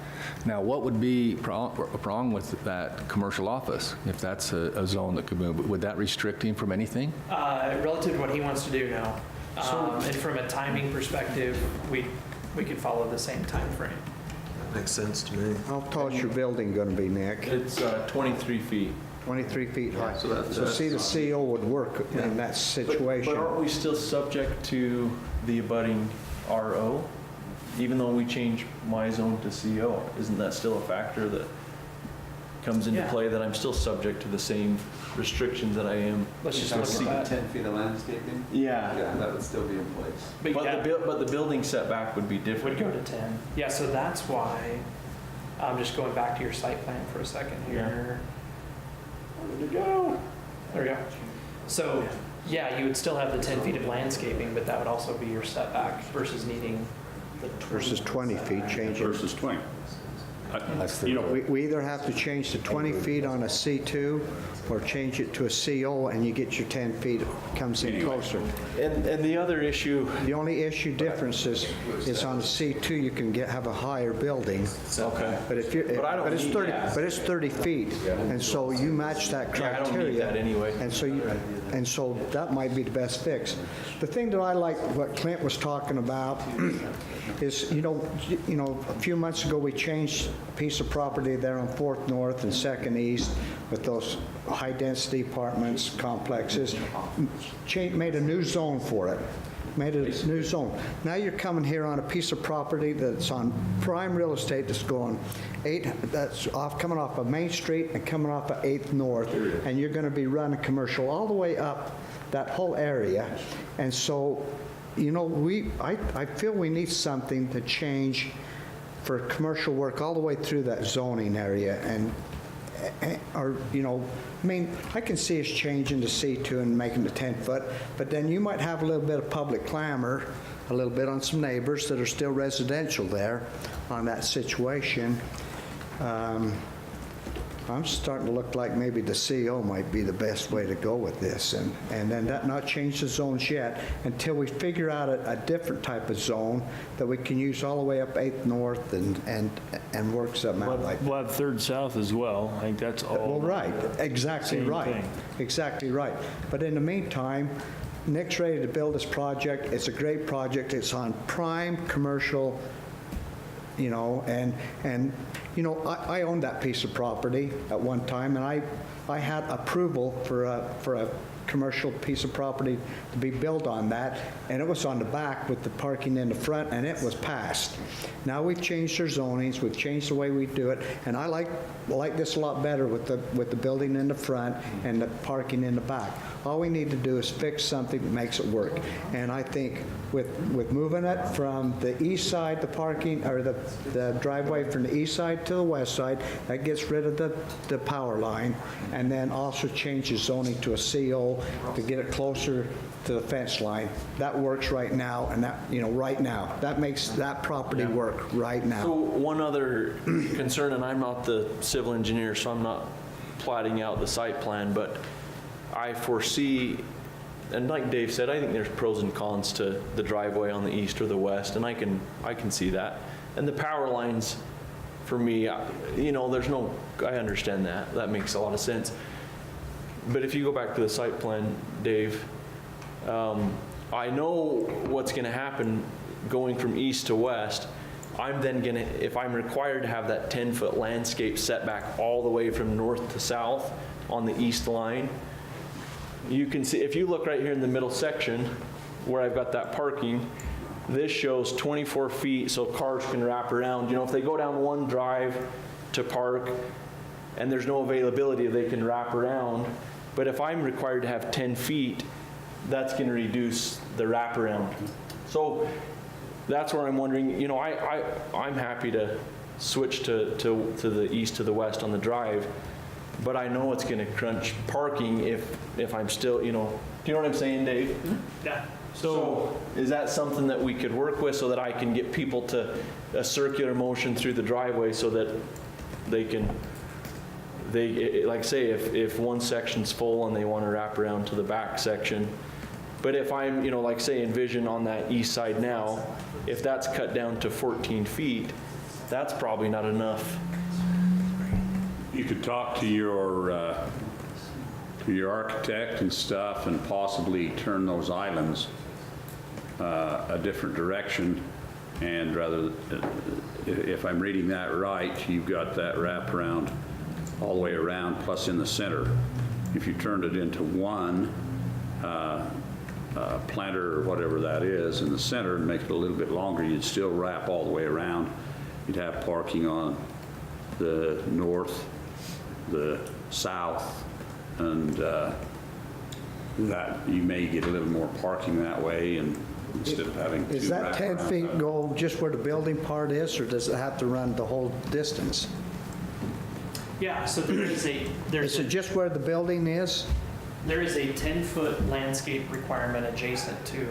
now what would be wrong with that commercial office? If that's a zone that could move, would that restrict him from anything? Relative to what he wants to do now. And from a timing perspective, we could follow the same time frame. Makes sense to me. How tall is your building going to be, Nick? It's 23 feet. 23 feet high. So that's- So see, the CO would work in that situation. But aren't we still subject to the abutting RO? Even though we change my zone to CO, isn't that still a factor that comes into Yeah. play, that I'm still subject to the same restrictions that I am? Let's just Talking look at about that. 10 feet of landscaping? Yeah. Yeah, that would still be in place. But yeah, But the building setback would be would different. go to 10. Yeah, so that's why, I'm just going back to your site plan for a second here. Where did it go? There we go. So, yeah, you would still have the 10 feet of landscaping, but that would also be your setback versus needing the Versus 20 feet, change it. Versus 20. That's the- You know, We either have to change to 20 feet on a C2 or change it to a CO, and you get your 10 feet, comes in Anyway. closer. And the other issue, The only issue difference is on a C2, you can have a higher building. okay. But if you're, But I don't it's need 30, that. but it's 30 feet, and so you match that Yeah, I criteria. don't need that anyway. And so that might be the best fix. The thing that I like, what Clint was talking about, is, a few months ago, we changed a piece of property there on 4th North and 2nd East with those high-density apartments, complexes, made a new zone for it. Made a new zone. Now you're coming here on a piece of property that's on prime real estate that's going coming off of Main Street and coming off of 8th North, and you're going to be running commercial all the way up that whole area. And so, I feel we need something to change for commercial work all the way through that zoning area. or, you know, I mean, I can see us changing to C2 and making the 10-foot, but then you might have a little bit of public clamor, a little bit on some neighbors that are still residential there on that situation. I'm starting to look like maybe the CO might be the best way to go with this, and then that not change the zones yet until we figure out a different type of zone that we can use all the way up 8th North and work something out like that. We'll have Third South as well. I think that's all. Well, right, exactly Same right, thing. exactly right. But in the meantime, Nick's ready to build this project. It's a great project. It's on prime commercial, you know, and you know, I owned that piece of property at one time, and I had approval for a commercial piece of property to be built on that, and it was on the back with the parking in the front, and it was passed. Now we've changed our zonings, we've changed the way we do it, and I like this a lot better with the building in the front and the parking in the back. All we need to do is fix something that makes it work. And I think with moving it from the east side, the parking, or the driveway from the east side to the west side, that gets rid of the power line, and then also changes zoning to a CO to get it closer to the fence line. That works right now, and that, you know, right now. That makes that property work right So now. one other concern, and I'm not the civil engineer, so I'm not plotting out the site plan, but I foresee, and like Dave said, I think there's pros and cons to the driveway on the east or the west, and I can see that. And the power lines, for me, you know, I understand that. That makes a lot of sense. But if you go back to the site plan, Dave, I know what's going to happen going from east to west. I'm then going to, if I'm required to have that 10-foot landscape setback all the way from north to south on the east line, you can see, if you look right here in the middle section where I've got that parking, this shows 24 feet so cars can wrap around. You know, if they go down one drive to park and there's no availability, they can wrap around. But if I'm required to have 10 feet, that's going to reduce the wraparound. So that's where I'm wondering, you know, I'm happy to switch to the east to the west on the drive, but I know it's going to crunch parking if I'm still, you know, do you know what I'm saying, Dave? Yeah. So is that something that we could work with so that I can get people to a circular motion through the driveway so that like say if one section's full and they want to wrap around to the back section, but if I'm, you know, like say envision on that east side now, if that's cut down to 14 feet, that's probably not enough. You could talk to your architect and stuff and possibly turn those islands a different direction. And rather, if I'm reading that right, you've got that wraparound all the way around plus in the center. If you turned it into one planter or whatever that is in the center and make it a little bit longer, you'd still wrap all the way around. You'd have parking on the north, the south, and that you may get a little more parking that way, and instead of having Is two that 10 wraparound. feet go just where the building part is, or does it have to run the whole distance? Yeah, so there's Is it just where the building is? There is a 10-foot landscape requirement adjacent to,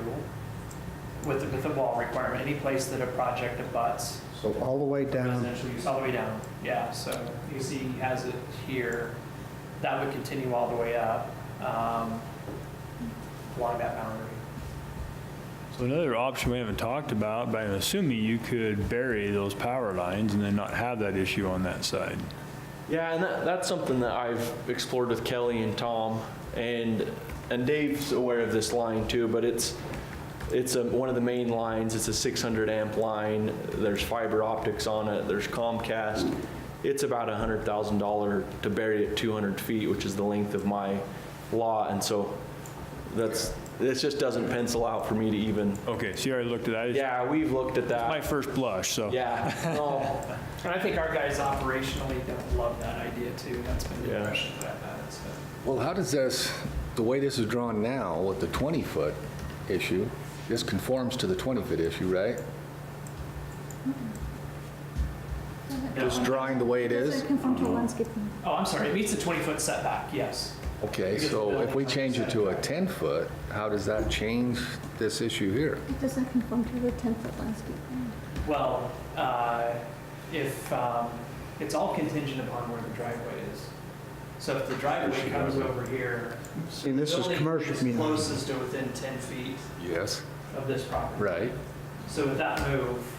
with the wall requirement, any place that a project abuts So all the way down? residential use, all the way down. Yeah, so you see he has it here. That would continue all the way up along that boundary. So another option we haven't talked about, but I'm assuming you could bury those power lines and then not have that issue on that side. Yeah, and that's something that I've explored with Kelly and Tom, and Dave's aware of this line too, but it's one of the main lines. It's a 600 amp line. There's fiber optics on it. There's Comcast. It's about $100,000 to bury it 200 feet, which is the length of my lot, and so this just doesn't pencil out for me to even. Okay, so you already looked at that? Yeah, we've looked at that. My first blush, so. Yeah. No. And I think our guys operationally don't love that idea too. That's been the Yeah. impression that I've had. So. Well, how does this, the way this is drawn now with the 20-foot issue, this conforms to the 20-foot issue, right? Just drawing the way it Does is? it conform to landscaping? Oh, I'm sorry, it meets the 20-foot setback, yes. Okay, so if we change it to a 10-foot, how does that change this issue here? It doesn't conform to the 10-foot landscaping. Well, if, it's all contingent upon where the driveway is. So if the driveway comes over here. And this is building commercial, is closest to within 10 feet Yes. of this property. Right. So with that move.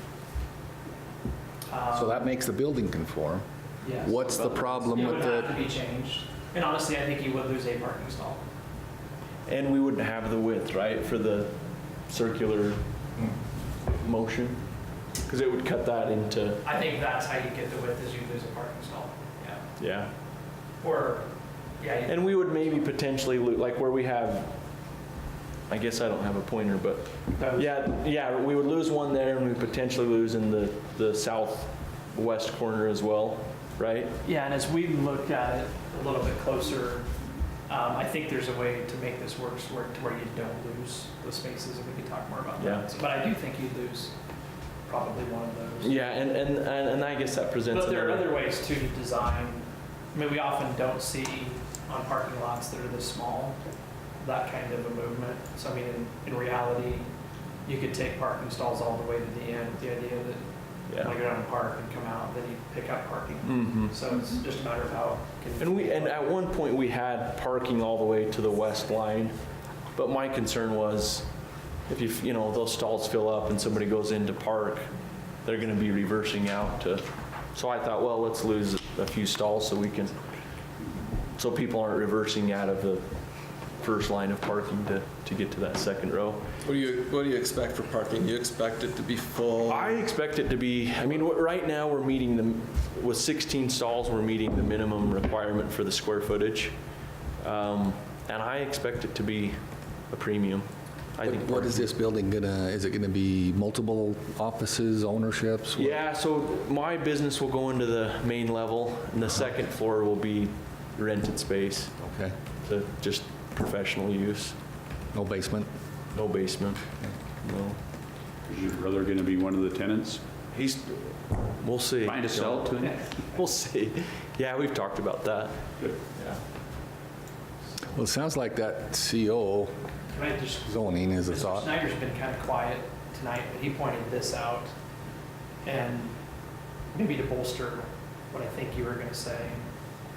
So that makes the building conform. Yes. What's the problem It with would the? have to be changed. And honestly, I think you would lose a parking stall. And we wouldn't have the width, right, for the circular motion? Because it would cut that into, I think that's how you get the width, is you lose a parking stall. Yeah. yeah. Or, yeah. And we would maybe potentially, like where we have, I guess I don't have a pointer, but yeah, we would lose one there and we potentially lose in the southwest corner as well, right? Yeah, and as we look at it a little bit closer, I think there's a way to make this work to where you don't lose the spaces, and we can talk more about Yeah. that. But I do think you'd lose probably one of those. Yeah, and I guess that presents But there are another. other ways too to design. I mean, we often don't see on parking lots that are this small, that kind of a movement. So I mean, in reality, you could take parking stalls all the way to the end with the idea that Yeah. when you go down and park and come out, then you pick up parking. Mhm. So it's just a matter of how. And at one point, we had parking all the way to the west line, but my concern was, if you know, those stalls fill up and somebody goes in to park, they're gonna be reversing out to, so I thought, well, let's lose a few stalls so people aren't reversing out of the first line of parking to get to that second row. What do you expect for parking? You expect it to be full? I expect it to be, I mean, right now, we're meeting with 16 stalls, we're meeting the minimum requirement for the square footage. And I expect it to be a premium. I think. What is this building is it gonna be multiple offices, ownerships? Yeah, so my business will go into the main level, and the second floor will be rented space, Okay. to just professional use. No basement? No basement, no. Is your brother going to be one of the tenants? We'll see. Trying to sell to him? We'll see. Yeah, we've talked about that. Good. Yeah. Well, it sounds like that CO Can I just zoning is a Mr. thought. Snyder's been kind of quiet tonight, but he pointed this out. And maybe to bolster what I think you were going to say,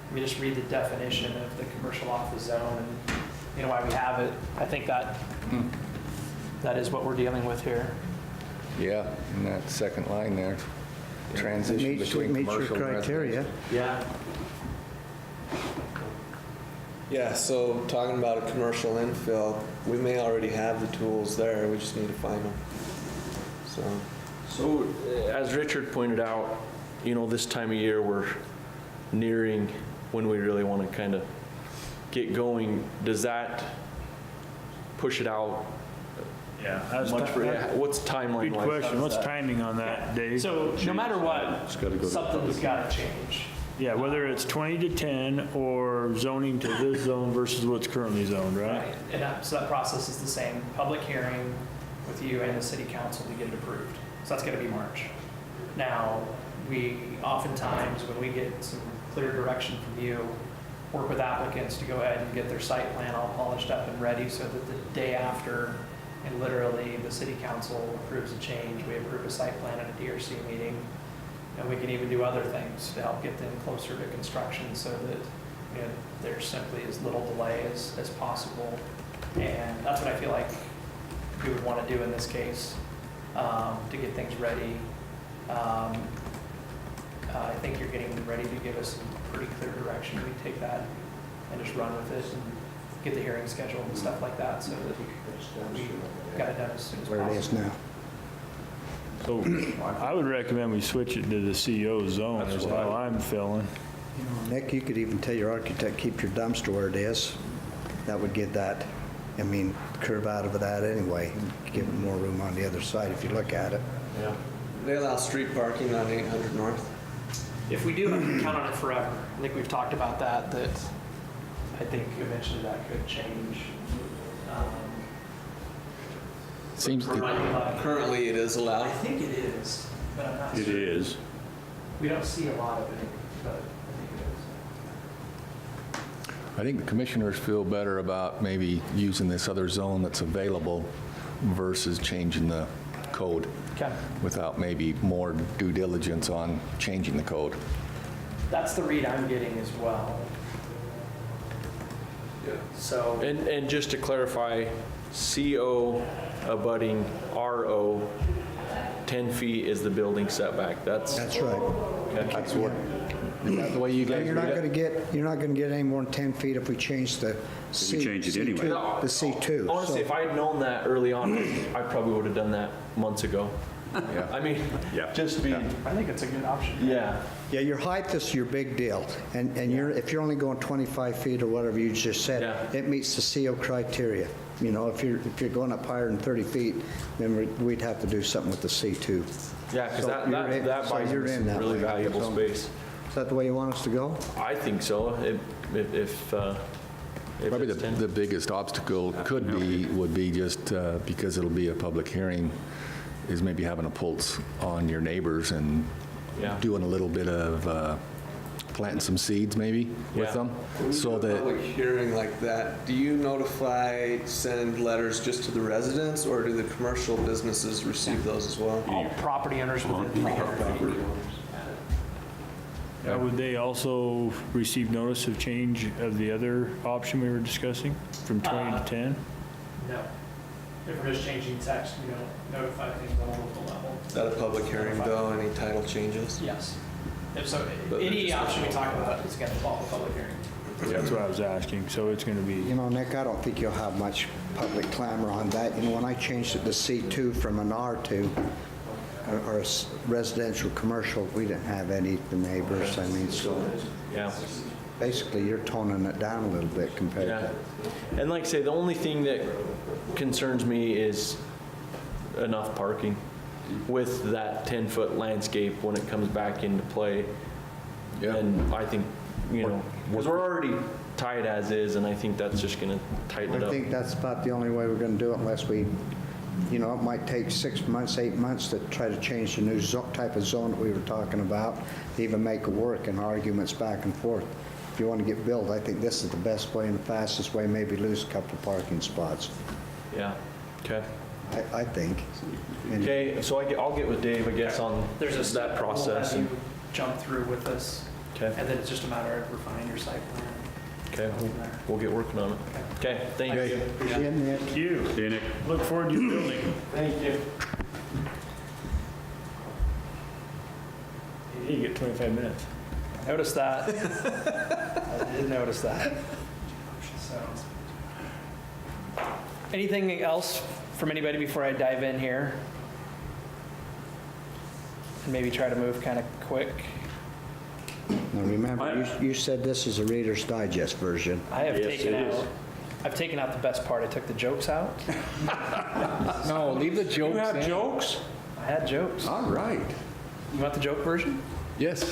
let me just read the definition of the commercial office zone and, you know, why we have it. I think that is what we're dealing with here. Yeah, in that second line there. Transition between Meets your commercial and criteria. residential. Yeah. Yeah, so talking about a commercial infill, we may already have the tools there, we just need to find them. So, as Richard pointed out, you know, this time of year, we're nearing when we really want to kind of get going. Does that push it out Yeah. that's much? What's timeline Good wise? question. What's timing on that, Dave? So no matter what, It's gotta go to the something's public. got to change. Yeah, whether it's 20 to 10 or zoning to this zone versus what's currently zoned, right? Right, and so that process is the same, public hearing with you and the city council to get it approved. So that's gonna be March. Now, we oftentimes, when we get some clear direction from you, work with applicants to go ahead and get their site plan all polished up and ready so that the day after, and literally the city council approves a change, we approve a site plan at a DRC meeting, and we can even do other things to help get them closer to construction so that, you know, there's simply as little delay as possible. And that's what I feel like we would want to do in this case, to get things ready. I think you're getting ready to give us some pretty clear direction. We take that and just run with it and get the hearing scheduled and stuff like that so that we got it done as soon as possible. Where it is now. So I would recommend we switch it to the CO zone is how I'm feeling. Nick, you could even tell your architect, keep your dumpster where it is. That would get that, I mean, curve out of that anyway, give it more room on the other side if you look at it. Yeah. They allow street parking on 800 North? If we do, I can count on it forever. I think we've talked about that I think eventually that could change. Seems to, Currently, it is I allowed. think it is, but I'm not It certain. is. We don't see a lot of it, but I think it is. I think the commissioners feel better about maybe using this other zone that's available versus changing the code Okay. without maybe more due diligence on changing the code. That's the read I'm getting as well. So, And just to clarify, CO abutting RO, 10 feet is the building setback. That's right. That's what, is that the way you guys You're read not it? going to get any more than 10 feet if we change the C. change it anyway. C2 The C2. Honestly, So- if I had known that early on, I probably would have done that months ago. Yeah. I mean, Yeah. just be, I think it's a good option. yeah. Yeah, your height is your big deal, and if you're only going 25 feet or whatever you just said, Yeah. it meets the CO criteria. You know, if you're going up higher than 30 feet, then we'd have to do something with the C2. Yeah, because So you're in- that so buys you're me in some that really way. valuable So- space. Is that the way you want us to go? I think so, if Probably it's 10. the biggest obstacle would be just because it'll be a public hearing, is maybe having a pulse on your neighbors and Yeah. doing a little bit of planting some seeds maybe with Yeah. them. When So you do a that, public hearing like that, do you notify, send letters just to the residents, or do the commercial businesses receive those as well? All property owners within 3 years. Would they also receive notice of change of the other option we were discussing, from 20 to 10? No. If we're just changing text, we don't notify things on a local level. Is that a public hearing though, any title changes? Yes. If so, But any just- option we talk about is going to involve a public hearing. That's what I was asking, so it's going to be, You know, Nick, I don't think you'll have much public clamor on that. You know, when I changed it to C2 from an R2, or a residential commercial, we didn't have any of the neighbors. I mean, so Yeah. basically you're toning it down a little bit compared Yeah. to. And like I say, the only thing that concerns me is enough parking with that 10-foot landscape when it comes back into play. Yeah. And I think, you know, because we're already tight as is, and I think that's just going to tighten it I up. think that's about the only way we're going to do it unless we, you know, it might take 6 months, 8 months to try to change the new type of zone that we were talking about, to even make it work, and arguments back and forth. If you want to get built, I think this is the best way and the fastest way, maybe lose a couple of parking spots, Yeah. Okay. I think. And- Okay, so I'll get with Dave, I guess, on There's a that step process. we'll and- have you jump through with this, Okay, and then it's just a matter of refining your site plan. okay, we'll get working on it. Okay, thank you. Appreciate it, Nick. thank you. See you, Nick. Look forward to your building. Thank you. You get 25 minutes. Notice that. I did notice that. So, anything else from anybody before I dive in here? And maybe try to move kind of quick. Now, remember, you said this is a Reader's Digest version. I have Yes, taken it is. out, I've taken out the best part. I took the jokes out. no, leave the jokes in. jokes? I had jokes. All right. You want the joke version? Yes.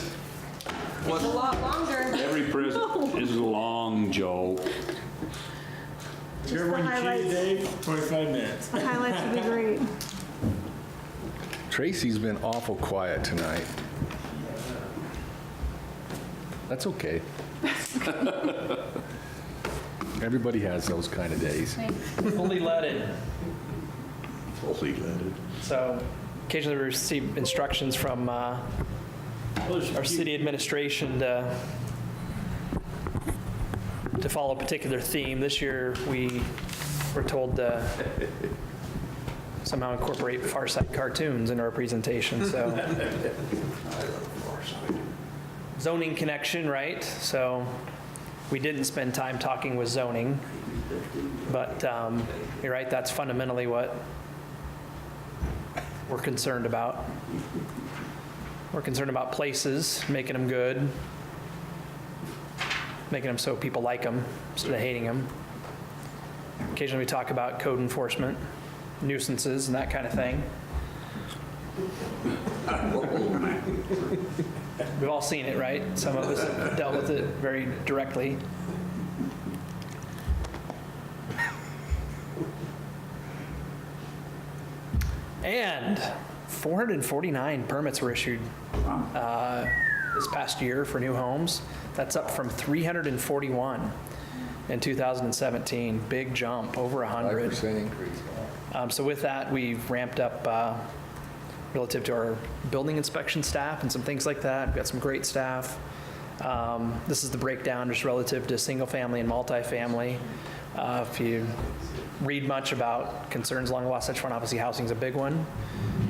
It's a lot longer. Every present is a long joke. Here when you cheat, Dave, 25 minutes. The highlights would be great. Tracy's been awful quiet tonight. That's okay. Everybody has those kind of days. Fully leaded. Fully loaded. So occasionally we receive instructions from our city administration to follow a particular theme. This year, we were told to somehow incorporate Far Side cartoons into our presentation, so. Zoning connection, right? So we didn't spend time talking with zoning, but you're right, that's fundamentally what we're concerned about. We're concerned about places, making them good, making them so people like them instead of hating them. Occasionally we talk about code enforcement, nuisances and that kind of thing. We've all seen it, right? Some of us have dealt with it very directly. And 449 permits were issued this past year for new homes. That's up from 341 in 2017. Big jump, over 100. 5% increase. So with that, we've ramped up relative to our building inspection staff and some things like that. We've got some great staff. This is the breakdown just relative to single-family and multifamily. If you read much about concerns along the Wasatch Front, obviously housing is a big one.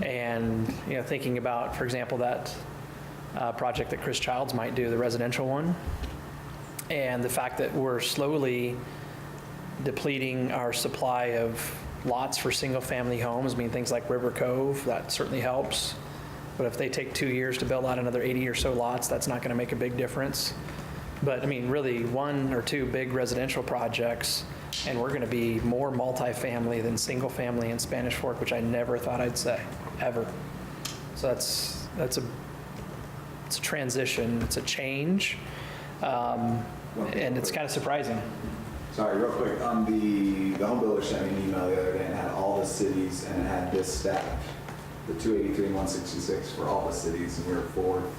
And, thinking about, for example, that project that Chris Childs might do, the residential one, and the fact that we're slowly depleting our supply of lots for single-family homes, things like River Cove, that certainly helps. But if they take 2 years to build out another 80 or so lots, that's not going to make a big difference. But really 1 or 2 big residential projects, and we're going to be more multifamily than single-family in Spanish Fork, which I never thought I'd say, ever. So it's a transition, it's a change, and it's kind of surprising. Sorry, real quick, the home builder sent me an email the other day and had all the cities and it had this stat, the 283 and 166 for all the cities, and we were 4th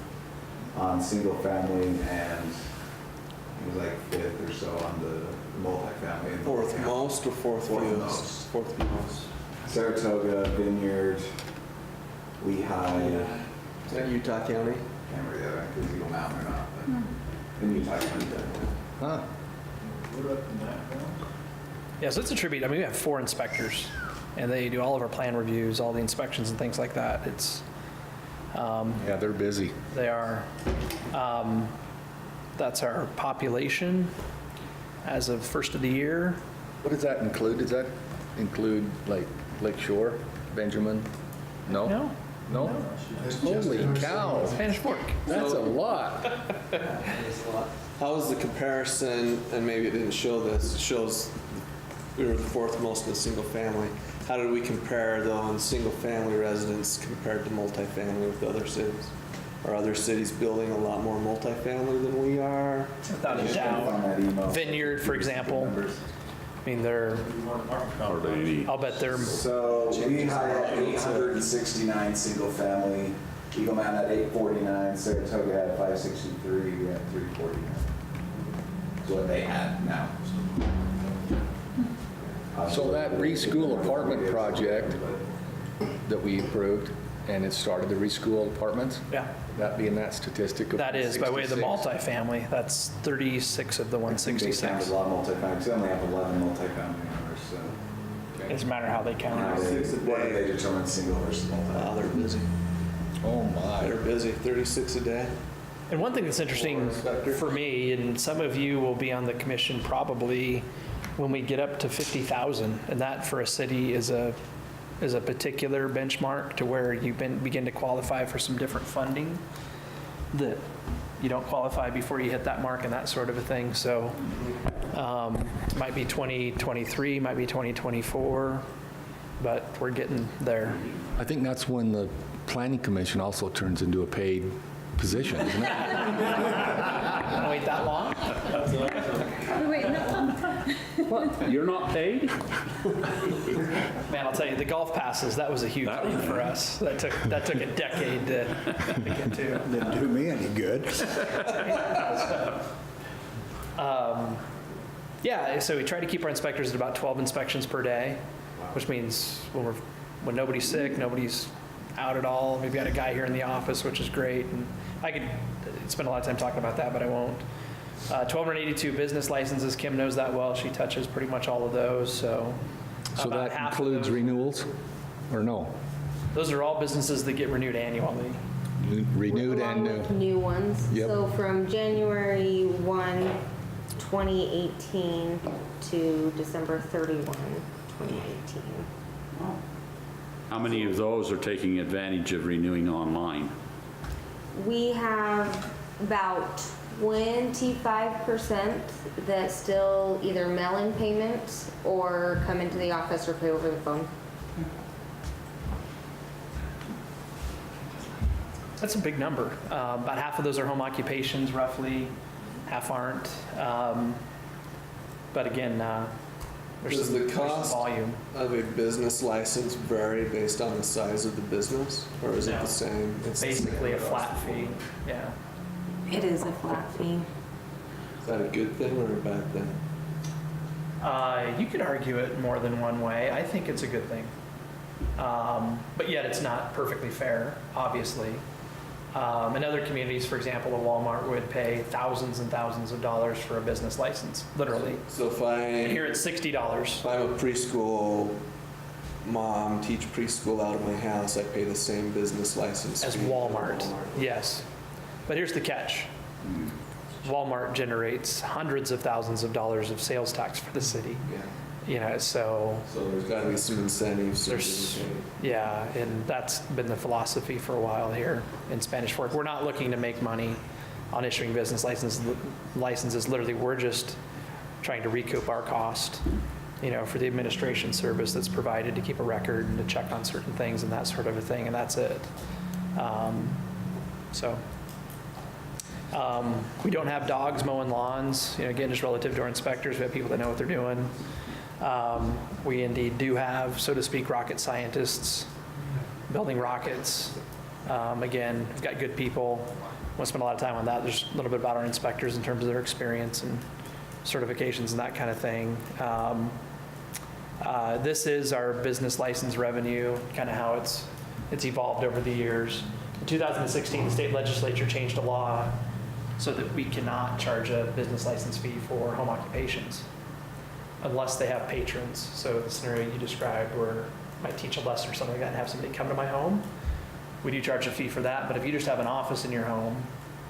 on single family and it was like 5th or so on the multifamily. And 4th most or 4th fewest? 4th fewest. Saratoga, Vineyard, Lehigh. Is that Utah County? Can't remember the other one because Eagle Mountain or not, but in Utah County. Huh. Yeah, so it's a tribute. We have 4 inspectors, and they do all of our plan reviews, all the inspections and things like that. It's, Yeah, they're busy. they are, that's our population as of first of the year. What does that include? Does that include like Lake Shore, Benjamin? No? No? No? Holy cow, Spanish Fork. that's a lot. How was the comparison, and maybe it didn't show this, it shows we were the 4th most in the single family. How did we compare though in single family residents compared to multifamily with other cities? Are other cities building a lot more multifamily than we are? Without a doubt. Vineyard, for example. They're, I'll bet they're, So Lehigh had 869 single family, Eagle Mountain had 849, Saratoga had 563, we had 349. That's what they had now. So that reschool apartment project that we approved, and it started the reschool apartments, yeah, that being that statistic of that is by way of the 66? multifamily. That's 36 of the They counted 166. a lot of multifamily, because they only have 11 multifamily owners, so. It doesn't matter how they count it. What do they determine single versus multi? They're busy. Oh my. They're busy, 36 a day. And one thing that's interesting for me, and some of you will be on the commission probably when we get up to 50,000, and that for a city is a particular benchmark to where you begin to qualify for some different funding that you don't qualify before you hit that mark and that sort of a thing. So might be 2023, might be 2024, but we're getting there. I think that's when the planning commission also turns into a paid position, isn't it? Wait that long? Wait, no. You're not paid? Man, I'll tell you, the golf passes, that was a huge thing for us. That took a decade to get to. Didn't do me any good. Yeah, so we try to keep our inspectors at about 12 inspections per day, which means when nobody's sick, nobody's out at all. We've got a guy here in the office, which is great. And I could spend a lot of time talking about that, but I won't. 1,282 business licenses. Kim knows that well. She touches pretty much all of those. So about that half of includes those- renewals, or no? Those are all businesses that get renewed annually. Renewed and Along new? with new ones. Yep. So from January 1, 2018 to December 31, 2018. How many of those are taking advantage of renewing online? We have about 25% that still either mail in payments or come into the office or pay over the phone. That's a big number. About half of those are home occupations, roughly. Half aren't. But again, Does the cost volume. of a business license vary based on the size of the business, or is it No. the same? It's the same Basically a across flat the board. fee, yeah. It is a flat fee. Is that a good thing or a bad thing? You could argue it more than one way. I think it's a good thing. But yet it's not perfectly fair, obviously. In other communities, for example, a Walmart would pay thousands and thousands of dollars for a business license, literally. So if And here it's $60. I'm a preschool mom, teach preschool out of my house, I pay the same business license As fee as Walmart, yes. But here's the catch. Walmart generates hundreds of thousands of dollars of sales tax for the city. Yeah. You know, so So there's got to be some incentives. there's, yeah, and that's been the philosophy for a while here in Spanish Fork. We're not looking to make money on issuing business licenses. Literally, we're just trying to recoup our cost, you know, for the administration service that's provided to keep a record and to check on certain things and that sort of a thing, and that's it. We don't have dogs mowing lawns, you know, again, just relative to our inspectors, we have people that know what they're doing. We indeed do have, so to speak, rocket scientists building rockets. Again, we've got good people. Won't spend a lot of time on that. There's a little bit about our inspectors in terms of their experience and certifications and that kind of thing. This is our business license revenue, kind of how it's evolved over the years. In 2016, the state legislature changed a law so that we cannot charge a business license fee for home occupations unless they have patrons. So the scenario you described where I might teach a lesson or something like that and have somebody come to my home, we do charge a fee for that. But if you just have an office in your home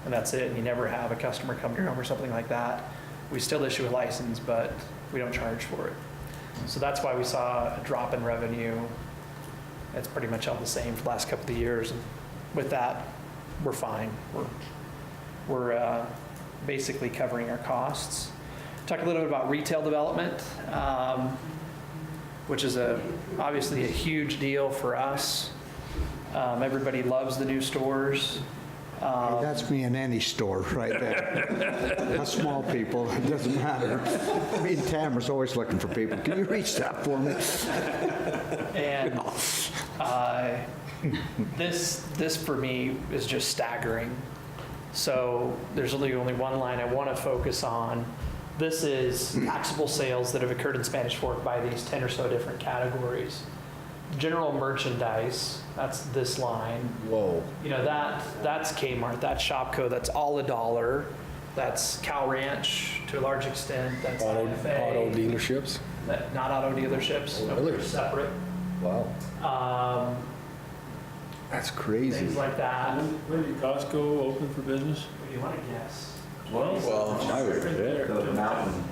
and that's it, and you never have a customer come to your home or something like that, we still issue a license, but we don't charge for it. So that's why we saw a drop in revenue. It's pretty much held the same for the last couple of years. And with that, we're fine. We're basically covering our costs. Talk a little bit about retail development, which is obviously a huge deal for us. Everybody loves the new stores. That's me in any store right there. Us small people, it doesn't matter. Me and Tamara's always looking for people. Can you reach that for me? And this for me is just staggering. So there's really only one line I want to focus on. This is taxable sales that have occurred in Spanish Fork by these 10 or so different categories. General merchandise, that's this line. Whoa. You know, that's Kmart, that's Shopko, that's all $1. That's Cow Ranch to a large extent, that's IFA. Auto dealerships? Not auto dealerships, no, Really? they're separate. Wow. That's crazy. Things like that. When did Costco open for business? What do you want to guess? Well, I was there. The mountain.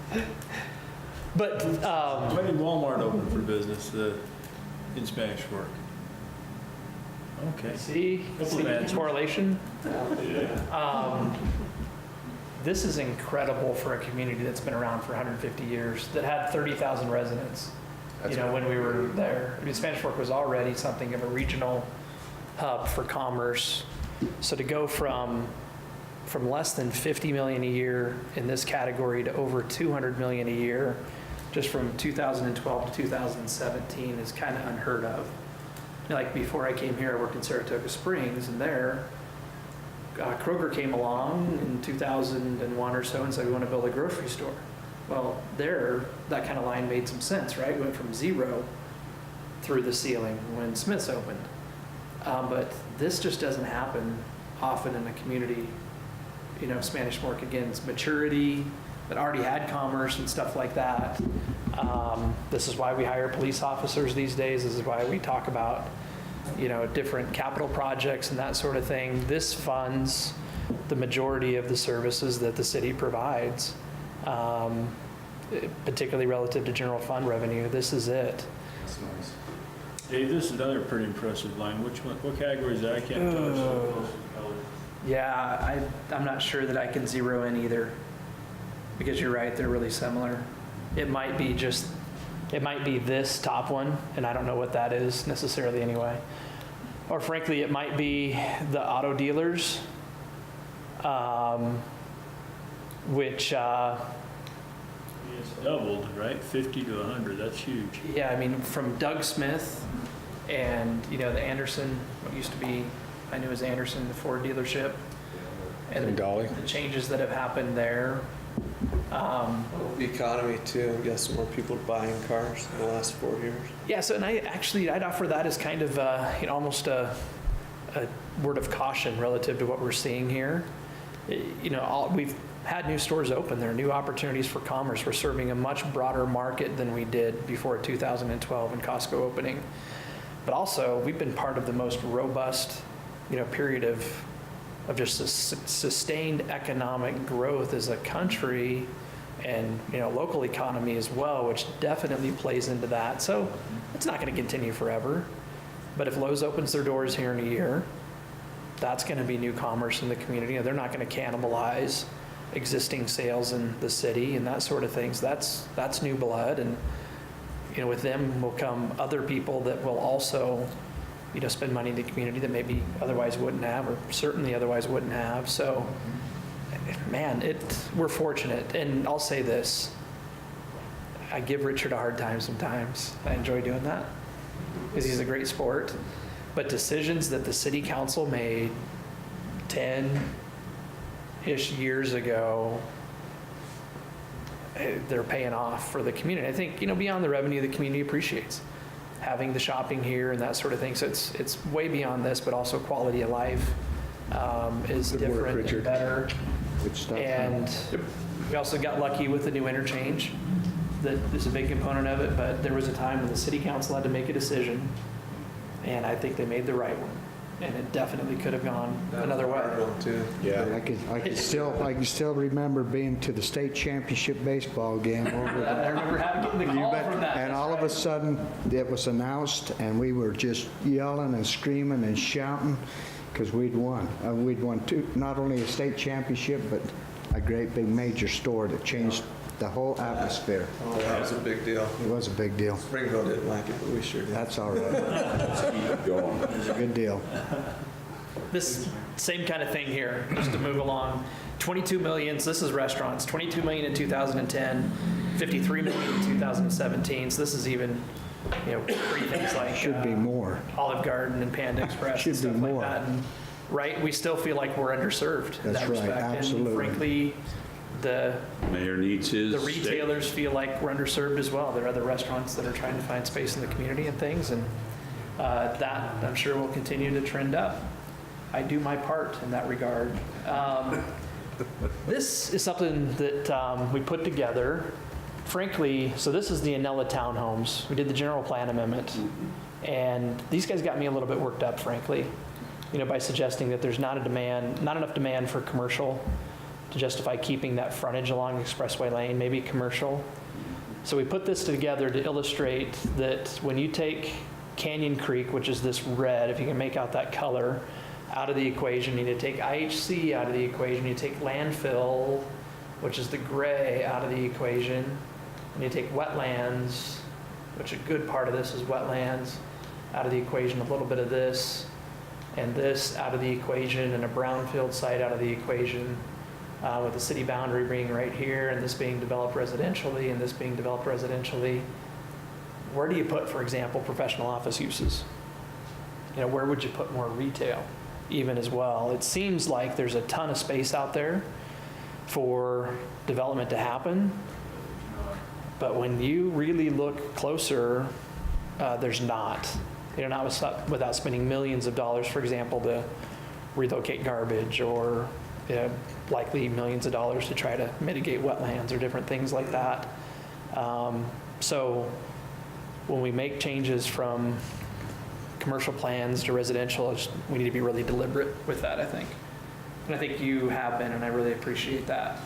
But, When did Walmart open for business in Spanish Fork? Okay. see Couple of answers. correlation? This is incredible for a community that's been around for 150 years, that had 30,000 residents, you know, when we were there. I mean, Spanish Fork was already something of a regional hub for commerce. So to go from less than 50 million a year in this category to over 200 million a year, just from 2012 to 2017 is kind of unheard of. Like before I came here, I worked in Saratoga Springs, and there, Kroger came along in 2001 or so and said, we want to build a grocery store. Well, there, that kind of line made some sense, right? We went from zero through the ceiling when Smith's opened. But this just doesn't happen often in a community, you know, Spanish Fork, again, it's maturity, that already had commerce and stuff like that. This is why we hire police officers these days. This is why we talk about, you know, different capital projects and that sort of thing. This funds the majority of the services that the city provides, particularly relative to general fund revenue. This is it. That's nice. Dave, this is another pretty impressive line. What category is that? I can't tell. It's so close to the color. Yeah, I'm not sure that I can zero in either, because you're right, they're really similar. It might be this top one, and I don't know what that is necessarily anyway. Or frankly, it might be the auto dealers, which It's doubled, right? 50 to 100, that's huge. Yeah, I mean, from Doug Smith and, the Anderson, what used to be, I knew as Anderson, the Ford dealership. And Dolly. the changes that have happened there. The economy too, I'm guessing more people are buying cars in the last 4 years. Yeah, so, and I'd offer that as kind of, almost a word of caution relative to what we're seeing here. We've had new stores open. There are new opportunities for commerce. We're serving a much broader market than we did before 2012 and Costco opening. But also, we've been part of the most robust, period of just a sustained economic growth as a country and, local economy as well, which definitely plays into that. So it's not going to continue forever. But if Lowe's opens their doors here in a year, that's going to be new commerce in the community. They're not going to cannibalize existing sales in the city and that sort of things. That's new blood. And, with them will come other people that will also, spend money in the community that maybe otherwise wouldn't have, or certainly otherwise wouldn't have. So, man, we're fortunate. And I'll say this, I give Richard a hard time sometimes. I enjoy doing that because he's a great sport. But decisions that the city council made 10-ish years ago, they're paying off for the community. I think, beyond the revenue the community appreciates, having the shopping here and that sort of thing. So it's way beyond this, but also quality of life is different and better. Good stuff. And we also got lucky with the new interchange. That is a big component of it, but there was a time when the city council had to make a decision, and I think they made the right one. And it definitely could have gone another way. Too. Yeah. I can still remember being to the state championship baseball game over there. I remember getting the call from that. And all of a sudden, it was announced, and we were just yelling and screaming and shouting because we'd won. We'd won not only a state championship, but a great big major store that changed the whole atmosphere. Oh, that was a big deal. It was a big deal. Springville didn't like it, but we sure did. That's all right. Let's keep going. It's a good deal. This same kind of thing here, just to move along. 22 million, so this is restaurants, 22 million in 2010, 53 million in 2017. So this is even, free things like Should be more. Olive Garden and Panda Express Should and stuff be like more. that. And, right, we still feel like we're underserved in That's that right, respect. absolutely. And frankly, the Mayor needs his. the retailers feel like we're underserved as well. There are other restaurants that are trying to find space in the community and things, and that I'm sure will continue to trend up. I do my part in that regard. This is something that we put together. Frankly, so this is the Anella Townhomes. We did the general plan amendment, and these guys got me a little bit worked up, frankly, by suggesting that there's not enough demand for commercial to justify keeping that frontage along Expressway Lane, maybe commercial. So we put this together to illustrate that when you take Canyon Creek, which is this red, if you can make out that color, out of the equation, you need to take IHC out of the equation, you take landfill, which is the gray, out of the equation, and you take wetlands, which a good part of this is wetlands, out of the equation, a little bit of this, and this out of the equation, and a brownfield site out of the equation. With the city boundary being right here, and this being developed residentially, and this being developed residentially, where do you put, for example, professional office uses? Where would you put more retail, even as well? It seems like there's a ton of space out there for development to happen, but when you really look closer, there's not. Not without spending millions of dollars, for example, to relocate garbage, or likely millions of dollars to try to mitigate wetlands or different things like that. So when we make changes from commercial plans to residential, we need to be really deliberate with that, I think. And I think you have been, and I really appreciate that.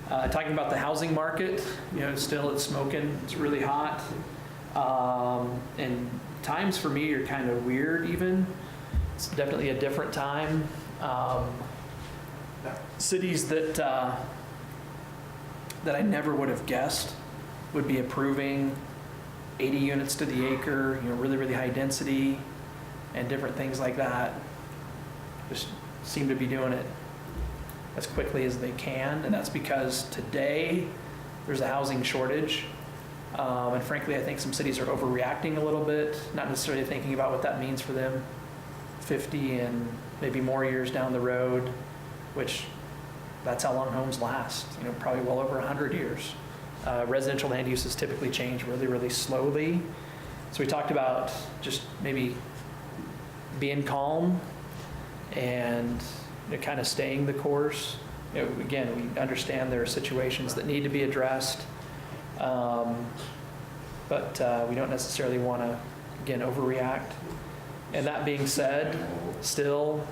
Talking about the housing market, still it's smoking, it's really hot. And times for me are kind of weird even. It's definitely a different time. Cities that I never would have guessed would be approving 80 units to the acre, really, really high density and different things like that. Just seem to be doing it as quickly as they can. And that's because today there's a housing shortage. And frankly, I think some cities are overreacting a little bit, not necessarily thinking about what that means for them 50 and maybe more years down the road, which that's how long homes last, probably well over 100 years. Residential land uses typically change really, really slowly. So we talked about just maybe being calm and kind of staying the course. Again, we understand there are situations that need to be addressed, but we don't necessarily want to, again, overreact. And that being said, still,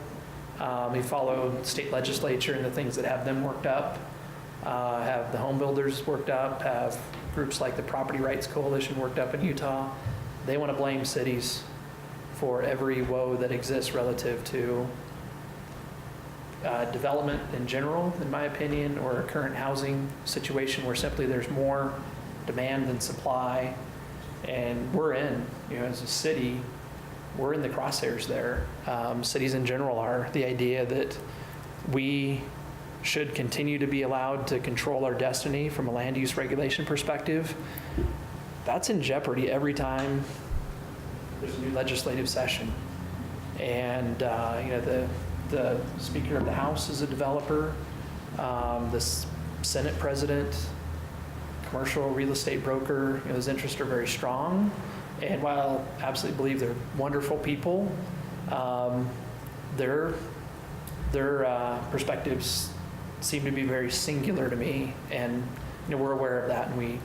we follow state legislature and the things that have them worked up, have the home builders worked up, have groups like the Property Rights Coalition worked up in Utah. They want to blame cities for every woe that exists relative to development in general, in my opinion, or a current housing situation where simply there's more demand than supply. And we're in, as a city, we're in the crosshairs there. Cities in general are. The idea that we should continue to be allowed to control our destiny from a land use regulation perspective, that's in jeopardy every time there's a new legislative session. And, the Speaker of the House is a developer, the Senate President, commercial real estate broker, those interests are very strong. And while I absolutely believe they're wonderful people, their perspectives seem to be very singular to me. And we're aware of that, and we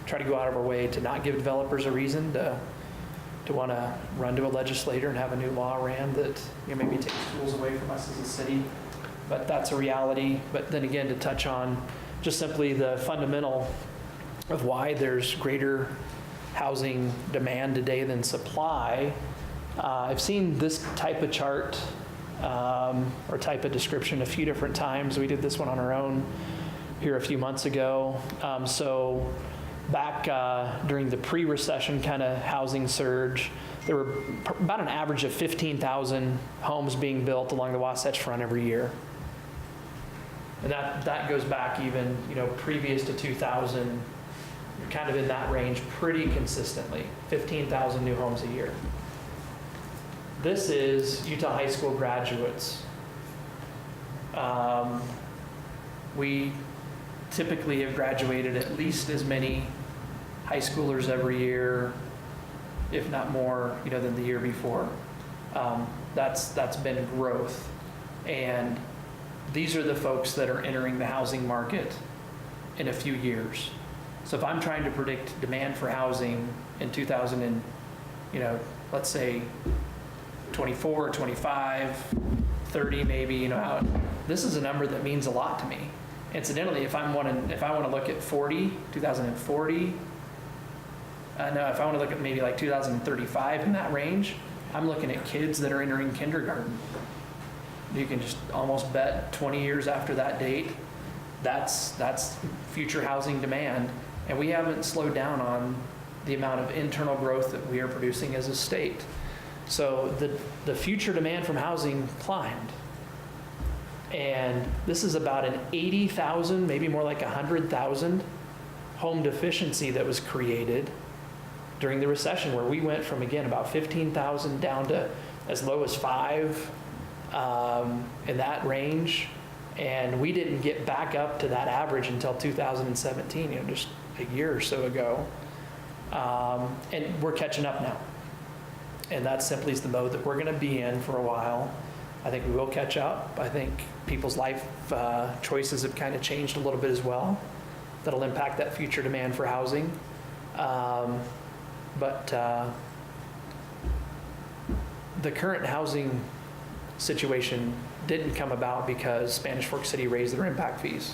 try to go out of our way to not give developers a reason to want to run to a legislator and have a new law ran that maybe takes tools away from us as a city. But that's a reality. But then again, to touch on just simply the fundamental of why there's greater housing demand today than supply, I've seen this type of chart or type of description a few different times. We did this one on our own here a few months ago. So back during the pre-recession kind of housing surge, there were about an average of 15,000 homes being built along the Wasatch Front every year. And that goes back even, previous to 2000, you're kind of in that range pretty consistently, 15,000 new homes a year. This is Utah high school graduates. We typically have graduated at least as many high schoolers every year, if not more, than the year before. That's been growth. And these are the folks that are entering the housing market in a few years. So if I'm trying to predict demand for housing in 2000 and, let's say 24, 25, 30 maybe, this is a number that means a lot to me. Incidentally, if I want to look at 2040, if I want to look at maybe like 2035 in that range, I'm looking at kids that are entering kindergarten. You can just almost bet 20 years after that date, that's future housing demand. And we haven't slowed down on the amount of internal growth that we are producing as a state. So the future demand from housing climbed. And this is about an 80,000, maybe more like 100,000 home deficiency that was created during the recession, where we went from, again, about 15,000 down to as low as 5 in that range. And we didn't get back up to that average until 2017, just a year or so ago. And we're catching up now. And that simply is the mode that we're going to be in for a while. I think we will catch up. I think people's life choices have kind of changed a little bit as well. That'll impact that future demand for housing. But the current housing situation didn't come about because Spanish Fork City raised their impact fees,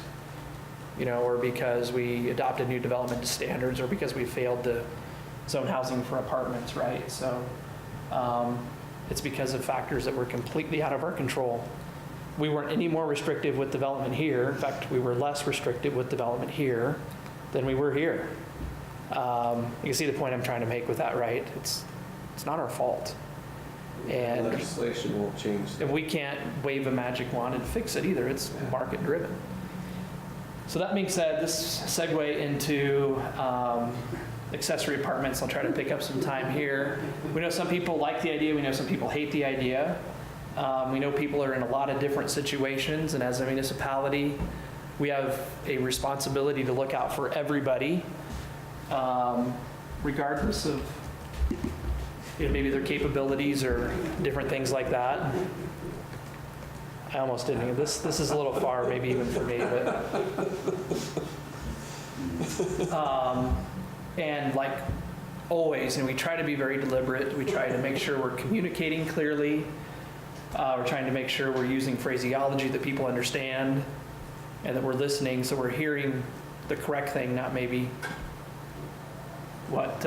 or because we adopted new development standards, or because we failed to zone housing for apartments, right? So it's because of factors that were completely out of our control. We weren't any more restrictive with development here. In fact, we were less restrictive with development here than we were here. You can see the point I'm trying to make with that, right? It's not our fault. And legislation won't change that. And we can't wave a magic wand and fix it either. It's market driven. So that being said, this segue into accessory apartments. I'll try to pick up some time here. We know some people like the idea. We know some people hate the idea. We know people are in a lot of different situations, and as a municipality, we have a responsibility to look out for everybody, regardless of maybe their capabilities or different things like that. I almost didn't. This is a little far, maybe even for me, but and like always, and we try to be very deliberate. We try to make sure we're communicating clearly. We're trying to make sure we're using phraseology that people understand, and that we're listening, so we're hearing the correct thing, not maybe what.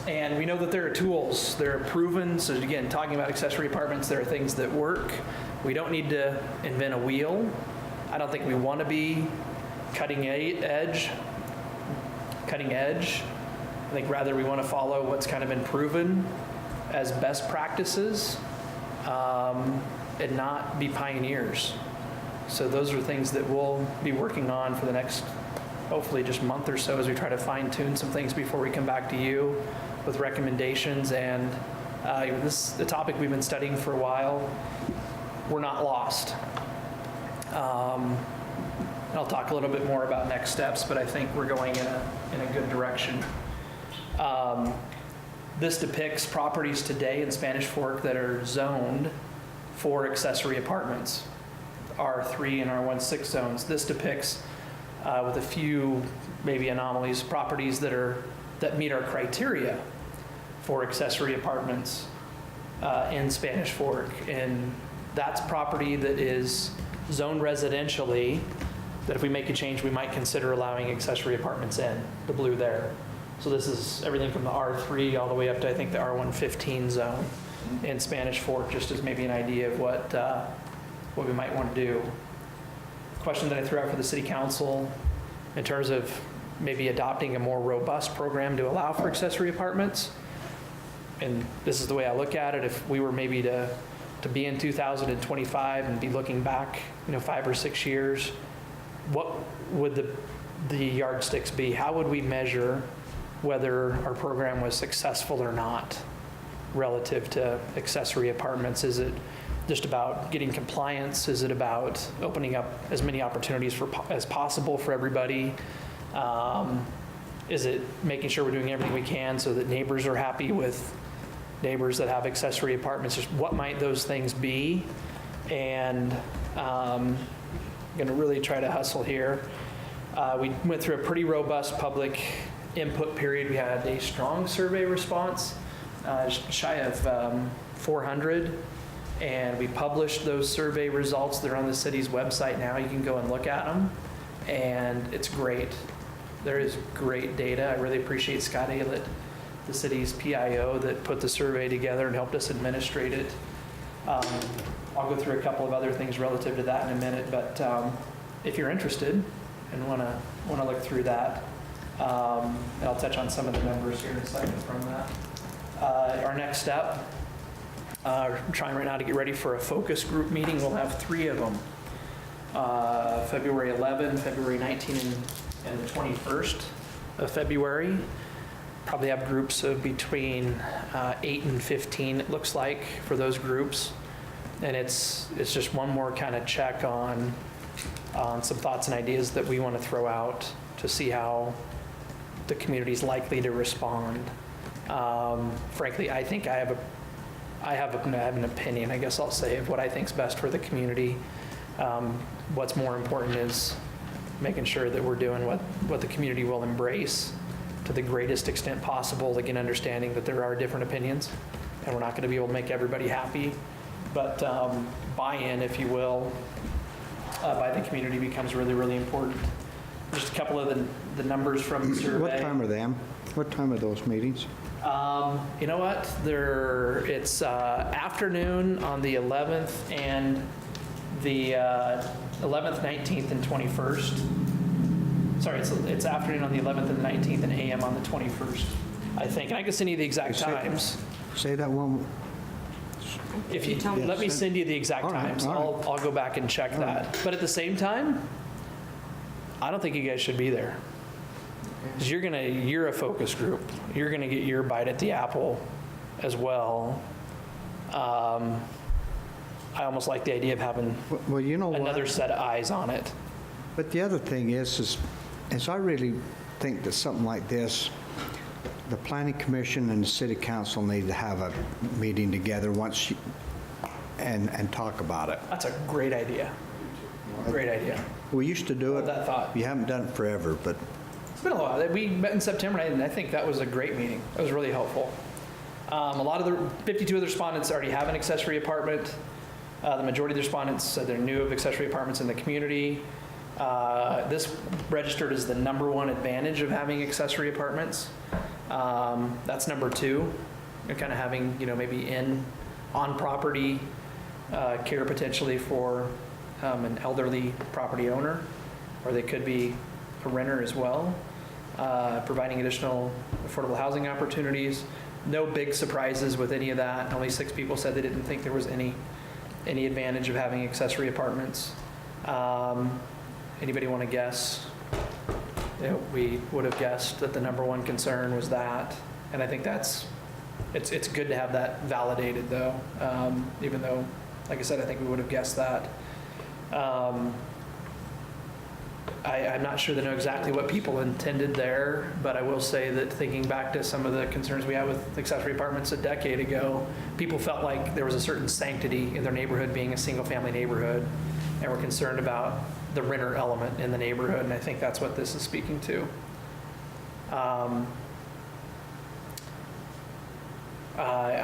And we know that there are tools, there are proven, so again, talking about accessory apartments, there are things that work. We don't need to invent a wheel. I don't think we want to be cutting edge. I think rather we want to follow what's kind of been proven as best practices, and not be pioneers. So those are things that we'll be working on for the next, hopefully just month or so, as we try to fine tune some things before we come back to you with recommendations. And this is the topic we've been studying for a while. We're not lost. I'll talk a little bit more about next steps, but I think we're going in a good direction. This depicts properties today in Spanish Fork that are zoned for accessory apartments, R3 and R16 zones. This depicts, with a few maybe anomalies, properties that meet our criteria for accessory apartments in Spanish Fork. And that's property that is zoned residentially, that if we make a change, we might consider allowing accessory apartments in, the blue there. So this is everything from the R3 all the way up to, I think, the R115 zone in Spanish Fork, just as maybe an idea of what we might want to do. Question that I threw out for the city council in terms of maybe adopting a more robust program to allow for accessory apartments. And this is the way I look at it. If we were maybe to be in 2025 and be looking back, 5 or 6 years, what would the yardsticks be? How would we measure whether our program was successful or not relative to accessory apartments? Is it just about getting compliance? Is it about opening up as many opportunities as possible for everybody? Is it making sure we're doing everything we can so that neighbors are happy with neighbors that have accessory apartments? Just what might those things be? And I'm going to really try to hustle here. We went through a pretty robust public input period. We had a strong survey response, shy of 400. And we published those survey results. They're on the city's website now. You can go and look at them. And it's great. There is great data. I really appreciate Scott Aylett, the city's PIO, that put the survey together and helped us administrate it. I'll go through a couple of other things relative to that in a minute, but if you're interested and want to look through that, I'll touch on some of the numbers here in a second from that. Our next step, we're trying right now to get ready for a focus group meeting. We'll have 3 of them, February 11, February 19, and the 21st of February. Probably have groups of between 8 and 15, it looks like, for those groups. And it's just one more kind of check on some thoughts and ideas that we want to throw out to see how the community's likely to respond. Frankly, I think I have an opinion, I guess I'll say, of what I think's best for the community. What's more important is making sure that we're doing what the community will embrace to the greatest extent possible, again, understanding that there are different opinions, and we're not going to be able to make everybody happy. But buy-in, if you will, by the community becomes really, really important. Just a couple of the numbers from the survey. What time are them? What time are those meetings? You know what? It's afternoon on the 11th and the 11th, 19th, and 21st. Sorry, it's afternoon on the 11th and the 19th and AM on the 21st, I think. And I can send you the exact times. Say that one. If you, tell me. let me send you the exact All right, times. all right. I'll go back and check that. But at the same time, I don't think you guys should be there. 'Cause you're a focus group. You're gonna get your bite at the apple as well. I almost like the idea of having Well, you know what? another set of eyes on it. But the other thing is I really think that something like this, the planning commission and the city council need to have a meeting together and talk about it. That's a great idea. Great idea. We used to do it. Hold that thought. We haven't done it forever, but It's been a while. We met in September, and I think that was a great meeting. It was really helpful. A lot of the 52 of the respondents already have an accessory apartment. The majority of the respondents said they're new of accessory apartments in the community. This registered as the #1 advantage of having accessory apartments. That's #2, kind of having, maybe on-property care potentially for an elderly property owner, or they could be a renter as well, providing additional affordable housing opportunities. No big surprises with any of that. Only 6 people said they didn't think there was any advantage of having accessory apartments. Anybody want to guess? We would have guessed that the #1 concern was that, and I think it's good to have that validated though, even though, like I said, I think we would have guessed that. I'm not sure to know exactly what people intended there, but I will say that thinking back to some of the concerns we had with accessory apartments a decade ago, people felt like there was a certain sanctity in their neighborhood being a single-family neighborhood, and were concerned about the renter element in the neighborhood, and I think that's what this is speaking to. I'm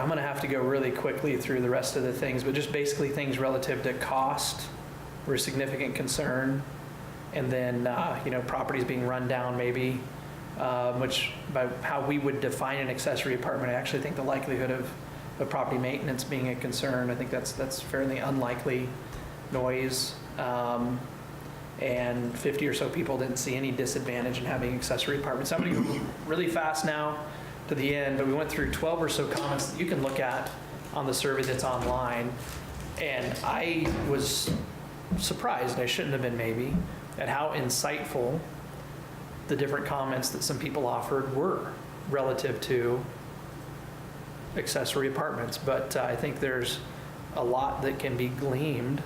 going to have to go really quickly through the rest of the things, but just basically things relative to cost were a significant concern. And then, properties being run down maybe, which by how we would define an accessory apartment, I actually think the likelihood of property maintenance being a concern, I think that's fairly unlikely noise. And 50 or so people didn't see any disadvantage in having accessory apartments. I'm going to go really fast now to the end, but we went through 12 or so comments that you can look at on the survey that's online. And I was surprised, I shouldn't have been maybe, at how insightful the different comments that some people offered were relative to accessory apartments. But I think there's a lot that can be gleaned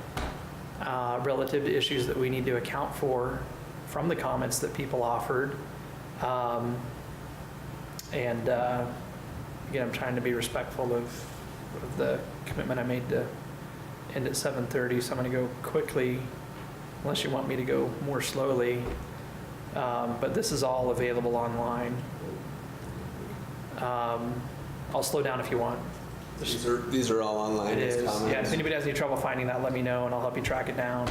relative to issues that we need to account for from the comments that people offered. Again, I'm trying to be respectful of the commitment I made to end at 7:30, so I'm going to go quickly, unless you want me to go more slowly. But this is all available online. I'll slow down if you want. These are all online, It these is. comments? Yeah, if anybody has any trouble finding that, let me know and I'll help you track it down.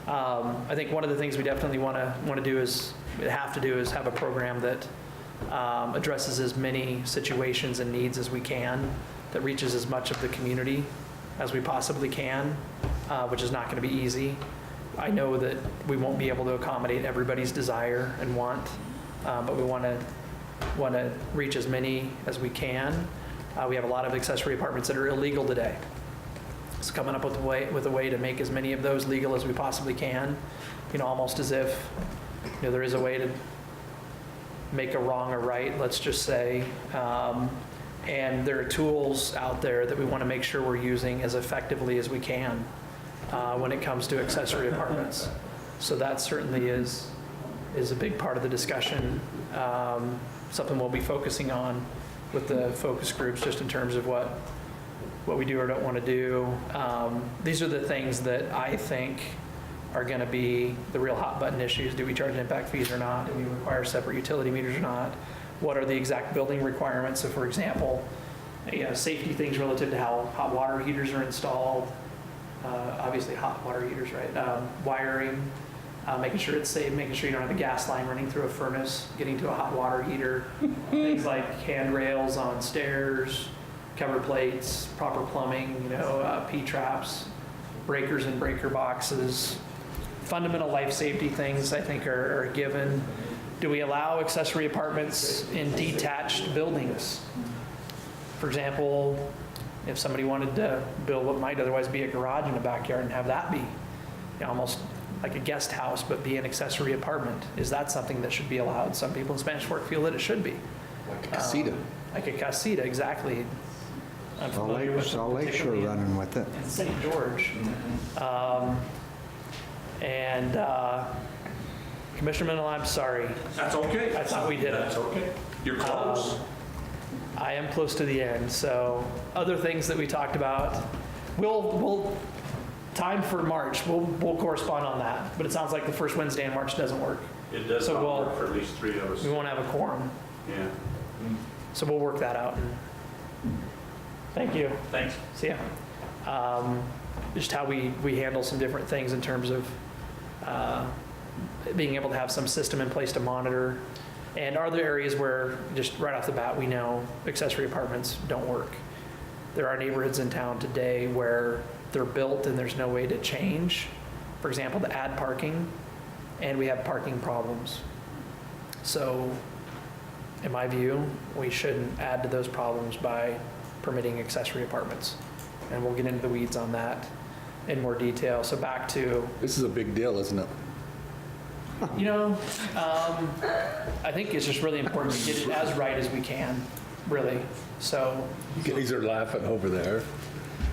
I think one of the things we definitely want to do is have a program that addresses as many situations and needs as we can, that reaches as much of the community as we possibly can, which is not going to be easy. I know that we won't be able to accommodate everybody's desire and want, but we want to reach as many as we can. We have a lot of accessory apartments that are illegal today. It's coming up with a way to make as many of those legal as we possibly can, almost as if there is a way to make a wrong a right, let's just say. And there are tools out there that we want to make sure we're using as effectively as we can when it comes to accessory apartments. So that certainly is a big part of the discussion, something we'll be focusing on with the focus groups, just in terms of what we do or don't want to do. These are the things that I think are going to be the real hot button issues. Do we charge impact fees or not? Do we require separate utility meters or not? What are the exact building requirements? So for example, safety things relative to how hot water heaters are installed, obviously hot water heaters, right? Wiring, making sure it's safe, making sure you don't have a gas line running through a furnace, getting to a hot water heater, things like handrails on stairs, cover plates, proper plumbing, P-traps, breakers and breaker boxes. Fundamental life safety things I think are a given. Do we allow accessory apartments in detached buildings? For example, If somebody wanted to build what might otherwise be a garage in the backyard and have that be, you know, almost like a guest house, but be an accessory apartment, is that something that should be allowed? Some people in Spanish Fork feel that it should be. Like a casita. Like a casita, exactly. I'm familiar with them, Salt Lake sure particularly running with it. in St. George. Commissioner Mendel, I'm sorry. That's okay. I thought we did it. That's okay. You're close. I am close to the end, so other things that we talked about, we'll time for March, we'll correspond on that, but it sounds like the first Wednesday in March doesn't work. It does So not we'll- work for at least 3 of us. We won't have a quorum, Yeah. so we'll work that out. Thank you. Thanks. See ya. Just how we handle some different things in terms of being able to have some system in place to monitor. And are there areas where, just right off the bat, we know accessory apartments don't work? There are neighborhoods in town today where they're built and there's no way to change, for example, to add parking, and we have parking problems. So, in my view, we shouldn't add to those problems by permitting accessory apartments. And we'll get into the weeds on that in more detail. So back to, This is a big deal, isn't it? you know, I think it's just really important to get it as right as we can, really. So, You guys are laughing over there.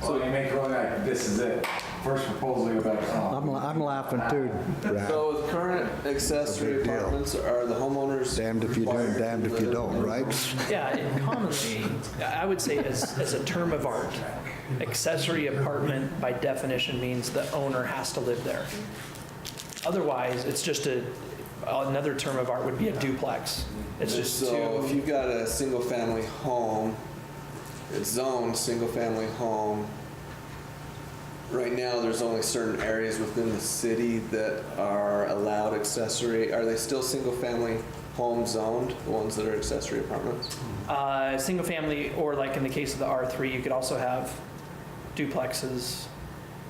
So you make it look like this is it. First proposal you better I'm laughing too, Brad. So with current accessory Big deal. apartments, are the homeowners Damned if you do, required and damned to if you live don't, in right? yeah, and commonly, I would say as a term of art, accessory apartment by definition means the owner has to live there. Otherwise, it's just another term of art would be a duplex. It's just So if two, you've got a single-family home, it's zoned single-family home. Right now, there's only certain areas within the city that are allowed accessory. Are they still single-family home zoned, the ones that are accessory apartments? single family, or like in the case of the R3, you could also have duplexes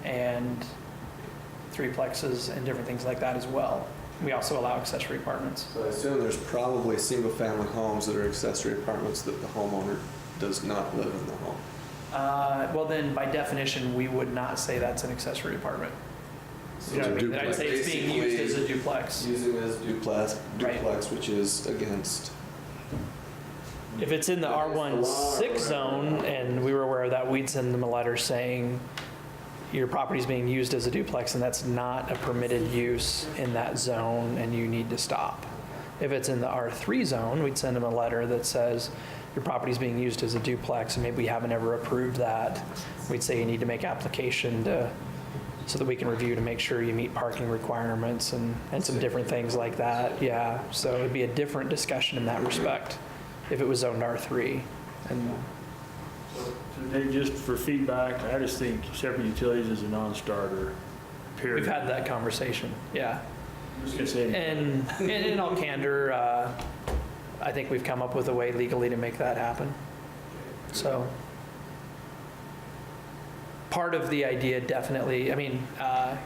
and threeplexes and different things like that as well. We also allow accessory apartments. So I assume there's probably single-family homes that are accessory apartments that the homeowner does not live in the home. Well, then, by definition, we would not say that's an accessory apartment. You know what I mean? I'd say it's being used as a duplex. Using it as duplex, Right. which is against. If it's in the R16 zone, and we were aware of that, we'd send them a letter saying, your property's being used as a duplex, and that's not a permitted use in that zone, and you need to stop. If it's in the R3 zone, we'd send them a letter that says, your property's being used as a duplex, and maybe we haven't ever approved that. We'd say you need to make application so that we can review to make sure you meet parking requirements and some different things like that. Yeah, so it'd be a different discussion in that respect if it was zoned R3. And Dave, just for feedback, I just think separate utilities is a non-starter, period. we've had that conversation, yeah. I'm just gonna say, And in all candor, I think we've come up with a way legally to make that happen. So part of the idea definitely, I mean,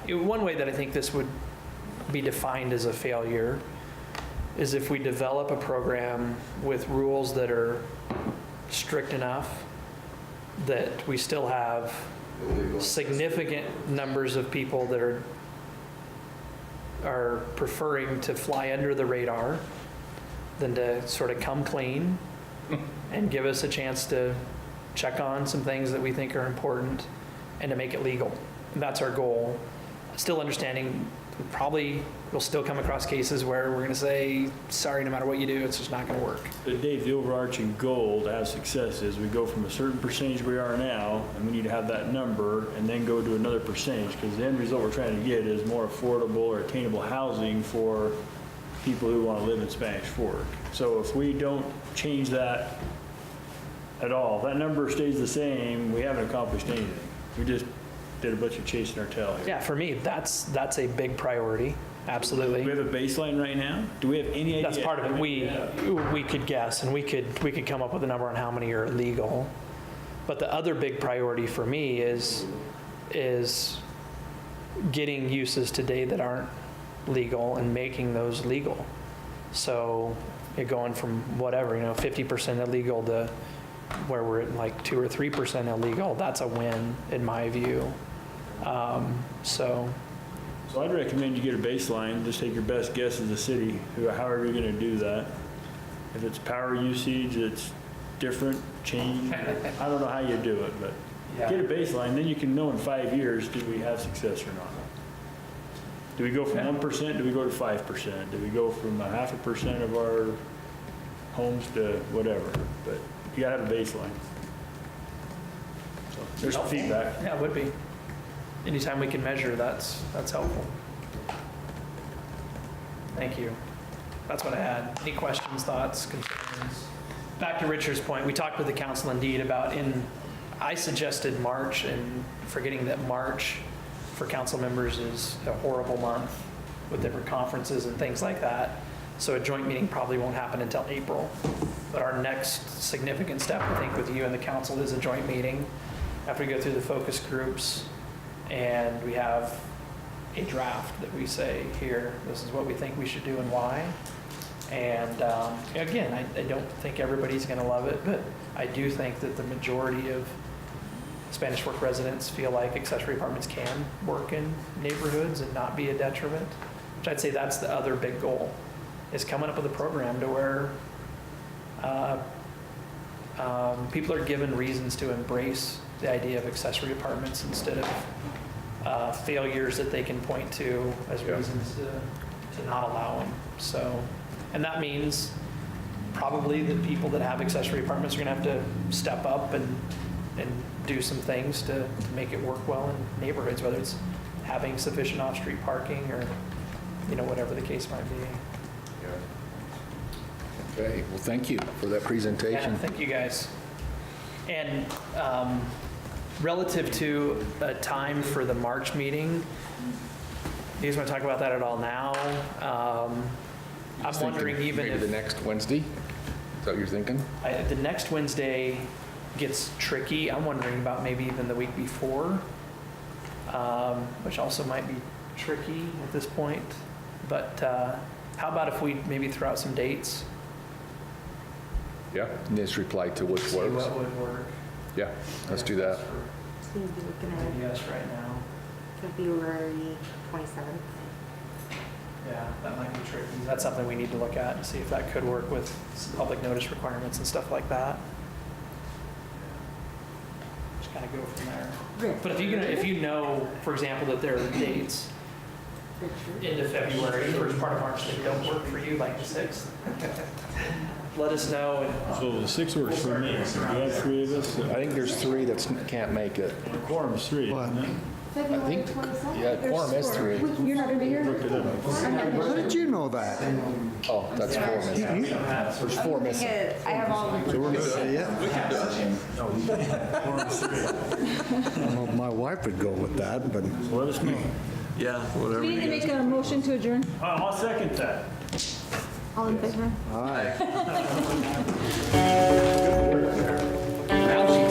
one way that I think this would be defined as a failure is if we develop a program with rules that are strict enough that we still have significant numbers of people that are preferring to fly under the radar than to sort of come clean and give us a chance to check on some things that we think are important and to make it legal. That's our goal. Still understanding, we probably will still come across cases where we're going to say, sorry, no matter what you do, it's just not going to work. but Dave, the overarching goal to have success is we go from a certain percentage we are now, and we need to have that number, and then go to another percentage, because the end result we're trying to get is more affordable or attainable housing for people who want to live in Spanish Fork. So if we don't change that at all, that number stays the same, we haven't accomplished anything. We just did a bunch of chasing our tail here. Yeah, for me, that's a big priority, absolutely. Do we have a baseline right now? Do we have any idea? That's part of it. We could guess, and we could come up with a number on how many are legal. But the other big priority for me is getting uses today that aren't legal and making those legal. So you're going from whatever, 50% illegal to where we're at like 2 or 3% illegal, that's a win in my view. So, So I'd recommend you get a baseline, just take your best guess as a city, however you're gonna do that. If it's power usage, it's different, change, I don't know how you do it, but get a baseline, then you can know in 5 years, do we have success or not? Do we go from 1%, do we go to 5%? Do we go from 0.5% of our homes to whatever? But you gotta have a baseline. So there's some feedback. yeah, it would be. Anytime we can measure, that's helpful. Thank you. That's what I had. Any questions, thoughts, concerns? Back to Richard's point, we talked with the council indeed about I suggested March, and forgetting that March for council members is a horrible month with different conferences and things like that. So a joint meeting probably won't happen until April. But our next significant step, I think, with you and the council is a joint meeting after we go through the focus groups and we have a draft that we say, here, this is what we think we should do and why. And again, I don't think everybody's going to love it, but I do think that the majority of Spanish Fork residents feel like accessory apartments can work in neighborhoods and not be a detriment, which I'd say that's the other big goal, is coming up with a program to where people are given reasons to embrace the idea of accessory apartments instead of failures that they can point to as reasons to not allow them. So, and that means probably the people that have accessory apartments are going to have to step up and do some things to make it work well in neighborhoods, whether it's having sufficient off-street parking or, whatever the case might be. Okay, well, thank you for that presentation. Yeah, thank you, guys. And relative to a time for the March meeting, you guys want to talk about that at all now? I'm wondering even Maybe if the next Wednesday? Is that what you're thinking? the next Wednesday gets tricky. I'm wondering about maybe even the week before, which also might be tricky at this point. But how about if we maybe throw out some dates? Yeah. And just reply to what See works. what would work. Yeah, let's do that. So you'd be looking at Yes, right now. February 27th. Yeah, that might be tricky. That's something we need to look at and see if that could work with some public notice requirements and stuff like that. Just kind of go from there. But if you know, for example, that there are dates into February, first part of March that don't work for you, like the 6th, let us know. And So the 6 works for me. Do you have 3 of us? I think there's 3 that can't make it. The quorum's 3, isn't it? February 27th? Yeah, quorum is 3. You're not going to be here? How did you know that? Oh, that's 4 missing. There's 4 missing. I have all of them. We can do it. Well, my wife would go with that, but Let us know. Yeah, whatever. We need to make a motion to adjourn. I'll second that. All in favor? aye. Now she